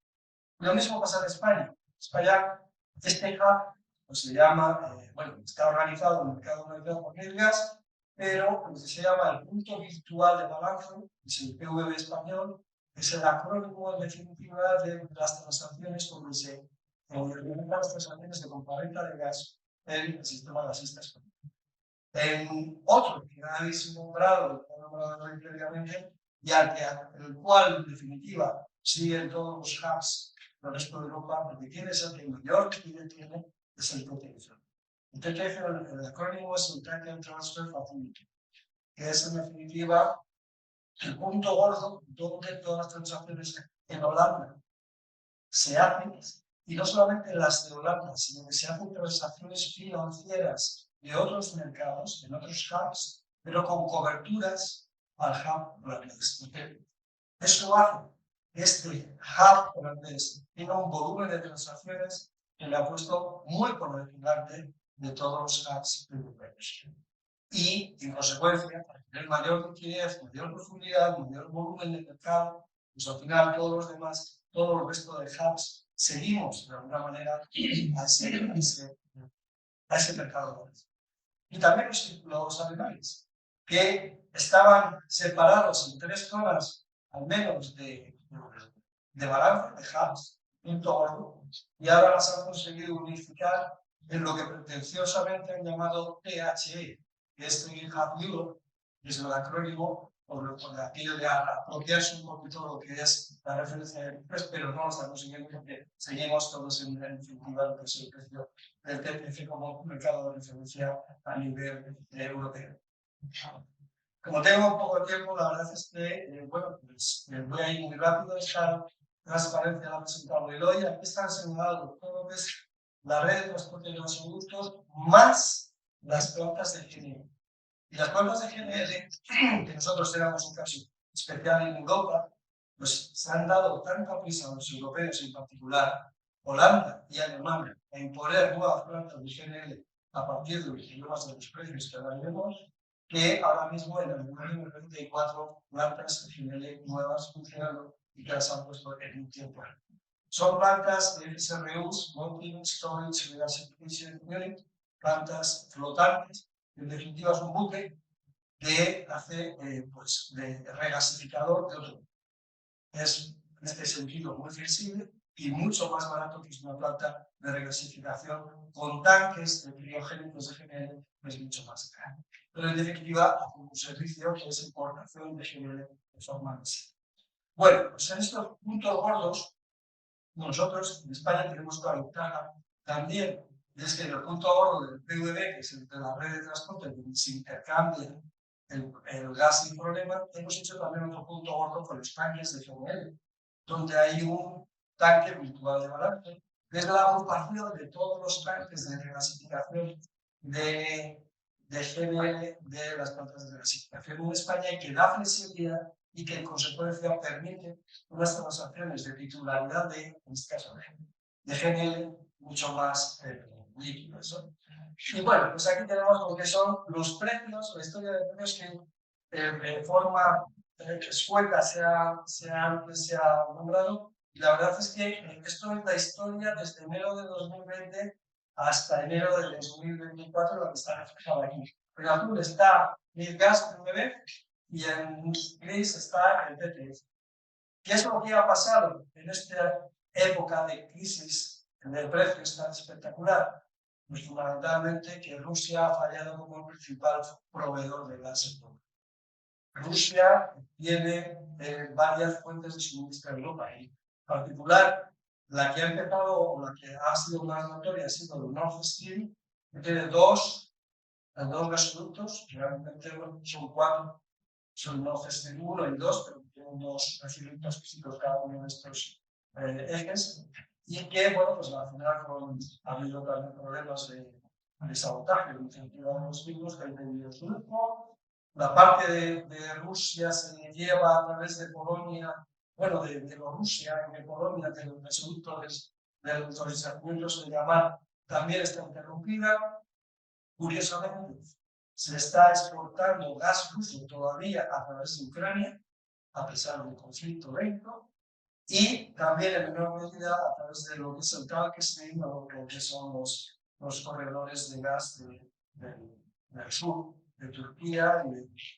Speaker 3: Lo mismo pasa en España. España, este hub, pues se llama, bueno, está organizado el mercado europeo por el gas, pero lo que se llama el punto virtual de balance, que es el PVB español, es el acrónimo en definitiva de las transacciones donde se realizan las transacciones de compraventa de gas en el sistema gasista español. En otro que habéis nombrado, previamente, y el cual, en definitiva, siguen todos los hubs del resto de Europa, porque tiene el que mayor cliente tiene, es el TTF. El TTF, el acrónimo es el Tracking Transfer Facility, que es, en definitiva, el punto gordo donde todas las transacciones en Holanda se hacen, y no solamente las de Holanda, sino que se hacen transacciones financieras de otros mercados, en otros hubs, pero con coberturas al hub holandés. Eso hace que este hub holandés tenga un volumen de transacciones que le ha puesto muy por delante de todos los hubs europeos. Y, en consecuencia, para tener mayor liquidez, mayor profundidad, mayor volumen de mercado, pues al final todos los demás, todo el resto de hubs, seguimos de alguna manera a ese mercado. Y también los alemanes, que estaban separados en 3 zonas, al menos, de balance, de hubs, punto gordo, y ahora las han conseguido unificar en lo que pretenciosamente han llamado THE, que es Trade Hub Europe, que es el acrónimo, por aquello de apropiarse un poquito lo que es la referencia del precio, pero no lo estamos siguiendo porque seguimos todos en definitiva lo que es el precio del TTF como mercado de referencia a nivel europeo. Como tengo poco tiempo, la verdad es que, bueno, pues voy a ir muy rápido. Esta transparencia la ha presentado Eloy. Aquí está señalado todo lo que es la red de transporte de los productos más las plantas de GNL. Y las plantas de GNL, que nosotros éramos un caso especial en Europa, pues se han dado tanta prisa a los europeos, en particular Holanda y Alemania, a imponer nuevas plantas de GNL a partir de los idiomas de los precios que ahora vemos, que ahora mismo en Alemania hay 4 plantas de GNL nuevas funcionando y que las han puesto en un tiempo. Son plantas de FSRUs, Floating Storage Regasification Unit, plantas flotantes, en definitiva es un buque que hace pues, de regasificador de otro. Es en este sentido muy flexible y mucho más barato que una planta de regasificación con tanques de criogénicos de GNL, que es mucho más caro. Pero en definitiva, hace un servicio que es importación de GNL de forma masiva. Bueno, pues en estos puntos gordos, nosotros en España tenemos la ventaja también, es que en el punto gordo del PVB, que es el de la red de transporte, donde se intercambia el gas sin problema, hemos hecho también otro punto gordo con los tanques de GNL, donde hay un tanque virtual de balance, que es la agrupación de todos los tanques de regasificación de GNL de las plantas de regasificación en España y que da flexibilidad y que en consecuencia permite unas transacciones de titularidad en este caso, de GNL mucho más líquidas. ¿No? Y bueno, pues aquí tenemos lo que son los precios, la historia de precios que de forma escueta se ha nombrado. Y la verdad es que esto es la historia desde enero de 2020 hasta enero de 2024, la que está reflejada aquí. En azul está el gas PVB y en gris está el TTF. ¿Qué es lo que ha pasado en esta época de crisis de precios tan espectacular? Pues fundamentalmente que Rusia ha fallado como el principal proveedor de gas en Europa. Rusia tiene varias fuentes de suministro en Europa y en particular la que ha empezado o la que ha sido más notoria ha sido el Nord Stream, que tiene dos gasoductos, realmente son 4, son Nord Stream 1 y 2, pero tienen 2 gasoductos físicos cada uno de estos ejes, y que, bueno, pues al final ha habido también problemas de sabotaje, en definitiva de los mismos que han tenido su grupo. La parte de Rusia se lleva a través de Polonia, bueno, de Bielorrusia y de Polonia, de los gasoductos de los desarrollos de Yamal, también está interrumpida. Curiosamente, se está exportando gas ruso todavía a través de Ucrania, a pesar del conflicto bélico. y también en menor medida a través de lo que es el Kalkstein o lo que son los corredores de gas del sur, de Turquía y de Turquía.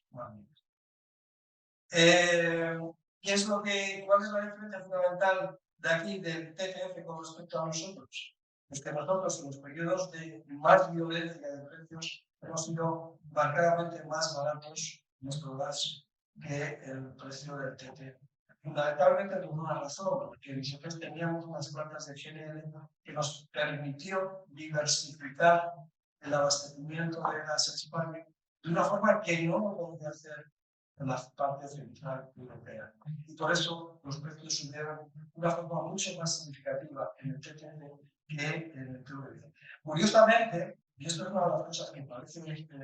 Speaker 3: ¿Cuál es la diferencia fundamental de aquí del TTF con respecto a nosotros? Es que nosotros en los periodos de más violencia de precios hemos sido marcadamente más baratos nuestro gas que el precio del TTF. Fundamentalmente por una razón, porque nosotros teníamos unas plantas de GNL que nos permitió diversificar el abastecimiento de gas a España de una forma que no lo podía hacer en la parte central europea. Y por eso los precios subieron de una forma mucho más significativa en el TTF que en el TVD. Curiosamente, y esto es una de las cosas que parece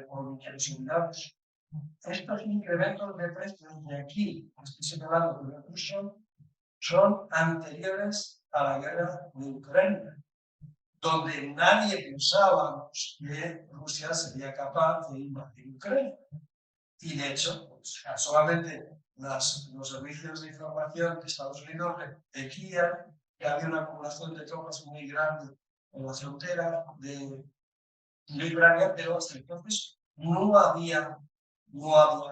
Speaker 3: por curiosidades, estos incrementos de precios de aquí, estoy señalando de Rusia, son anteriores a la guerra de Ucrania, donde nadie pensaba que Rusia sería capaz de invadir Ucrania. Y de hecho, pues, solamente los servicios de información de Estados Unidos decían que había una acumulación de tropas muy grande en la frontera de Ucrania, pero hasta entonces no había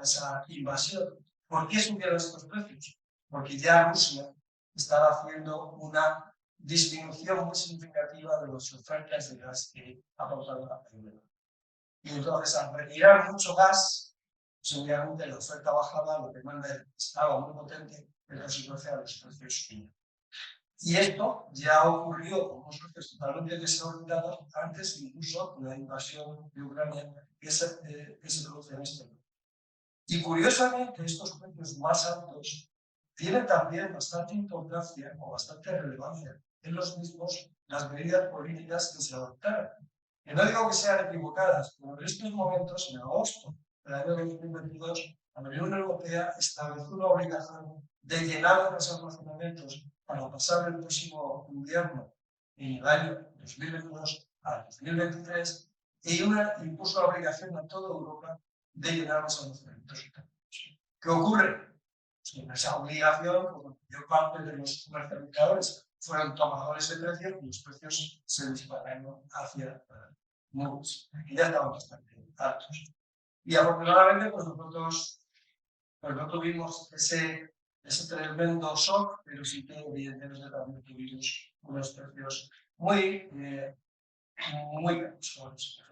Speaker 3: esa invasión. ¿Por qué subieron estos precios? Porque ya Rusia estaba haciendo una disminución muy significativa de las ofertas de gas que aportaba la Europa. Y entonces, al retirar mucho gas, pues obviamente la oferta bajaba, la demanda estaba muy potente, en consecuencia los precios subían. Y esto ya ocurrió con unos precios totalmente desordenados antes incluso de la invasión de Ucrania que se produce en este momento. Y curiosamente, estos precios más altos tienen también bastante importancia o bastante relevancia en las medidas políticas que se adoptaron. Que no digo que sean equivocadas, pero en estos momentos, en agosto del año 2022, la Unión Europea estableció una obligación de llenar los almacenamientos para pasar el próximo invierno en el año 2022 al 2023 y impuso la obligación a toda Europa de llenar los almacenamientos. ¿Qué ocurre? Pues en esa obligación, pues, la mayor parte de los comercializadores fueron tomadores de precios y los precios se dispararon hacia nubes, que ya estaban bastante altos. Y afortunadamente, pues nosotros pues no tuvimos ese tremendo shock, pero sí que evidentemente también tuvimos unos precios muy caros.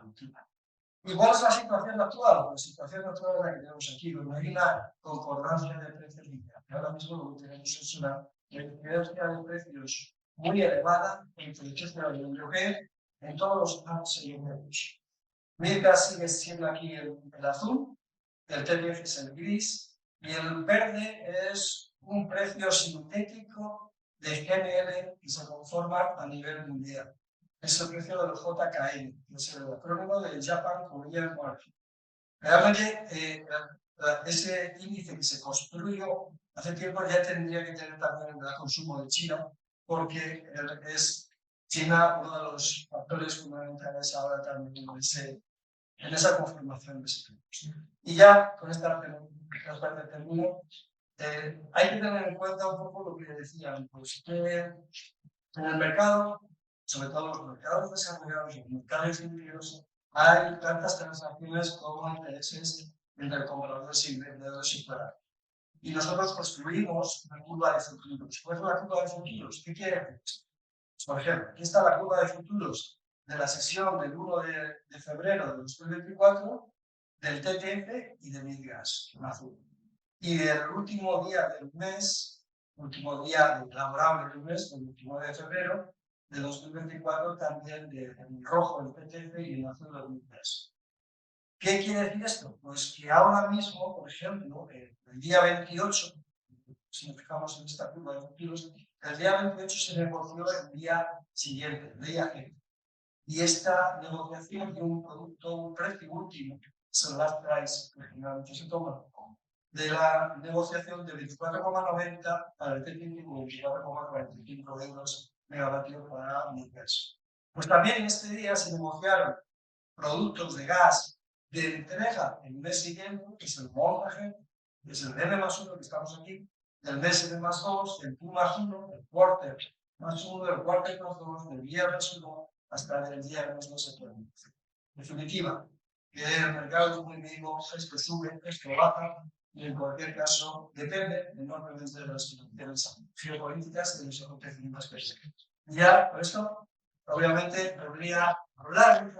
Speaker 3: ¿Y cuál es la situación actual? La situación actual es la que tenemos aquí, donde hay una concordancia de precios lineal. Ahora mismo lo que tenemos es una diferencia de precios muy elevada entre el precio de la Unión Europea en todos los campos europeos. Mientras sigue siendo aquí el azul, el TTF es el gris, y el verde es un precio sintético de GNL que se conforma a nivel mundial. Es el precio del JKM, que es el acrónimo de Japan Korean Market. Realmente, ese índice que se construyó hace tiempo ya tendría que tener también el consumo de China, porque es China uno de los factores fundamentales ahora también en esa confirmación de ese precio. Y ya con esta parte termino. Hay que tener en cuenta un poco lo que decían, pues que en el mercado, sobre todo los mercados desarrollados y los mercados individuos, hay tantas transacciones como intereses entre compradores y vendedores y fuera. Y nosotros construimos una curva de futuros. ¿Cuál es la curva de futuros? ¿Qué quiere decir esto? Pues, por ejemplo, aquí está la curva de futuros de la sesión del 1 de febrero de 2024 del TTF y de Midgas, en azul. Y del último día del mes, último día laborable del mes, el 29 de febrero de 2024, también en rojo el TTF y en azul el Midgas. ¿Qué quiere decir esto? Pues que ahora mismo, por ejemplo, el día 28, si nos fijamos en esta curva de futuros, el día 28 se negoció el día siguiente, el día G. Y esta negociación de un precio último, es el last price, que generalmente se toma, de la negociación de 24,90 para el técnico y 24,45 euros megavatio para mi peso. Pues también en este día se negociaron productos de gas de entrega en el mes siguiente, que es el montaje, que es el M+1 que estamos aquí, del DSD más 2, del Q más 1, del quarter más 1, del quarter más 2, del viernes 1, hasta el viernes 2 se puede. En definitiva, que el mercado, como digo, esto sube, esto baja, y en cualquier caso depende enormemente de las condiciones geopolíticas y de los acontecimientos que se. Ya, por esto, obviamente, podría hablar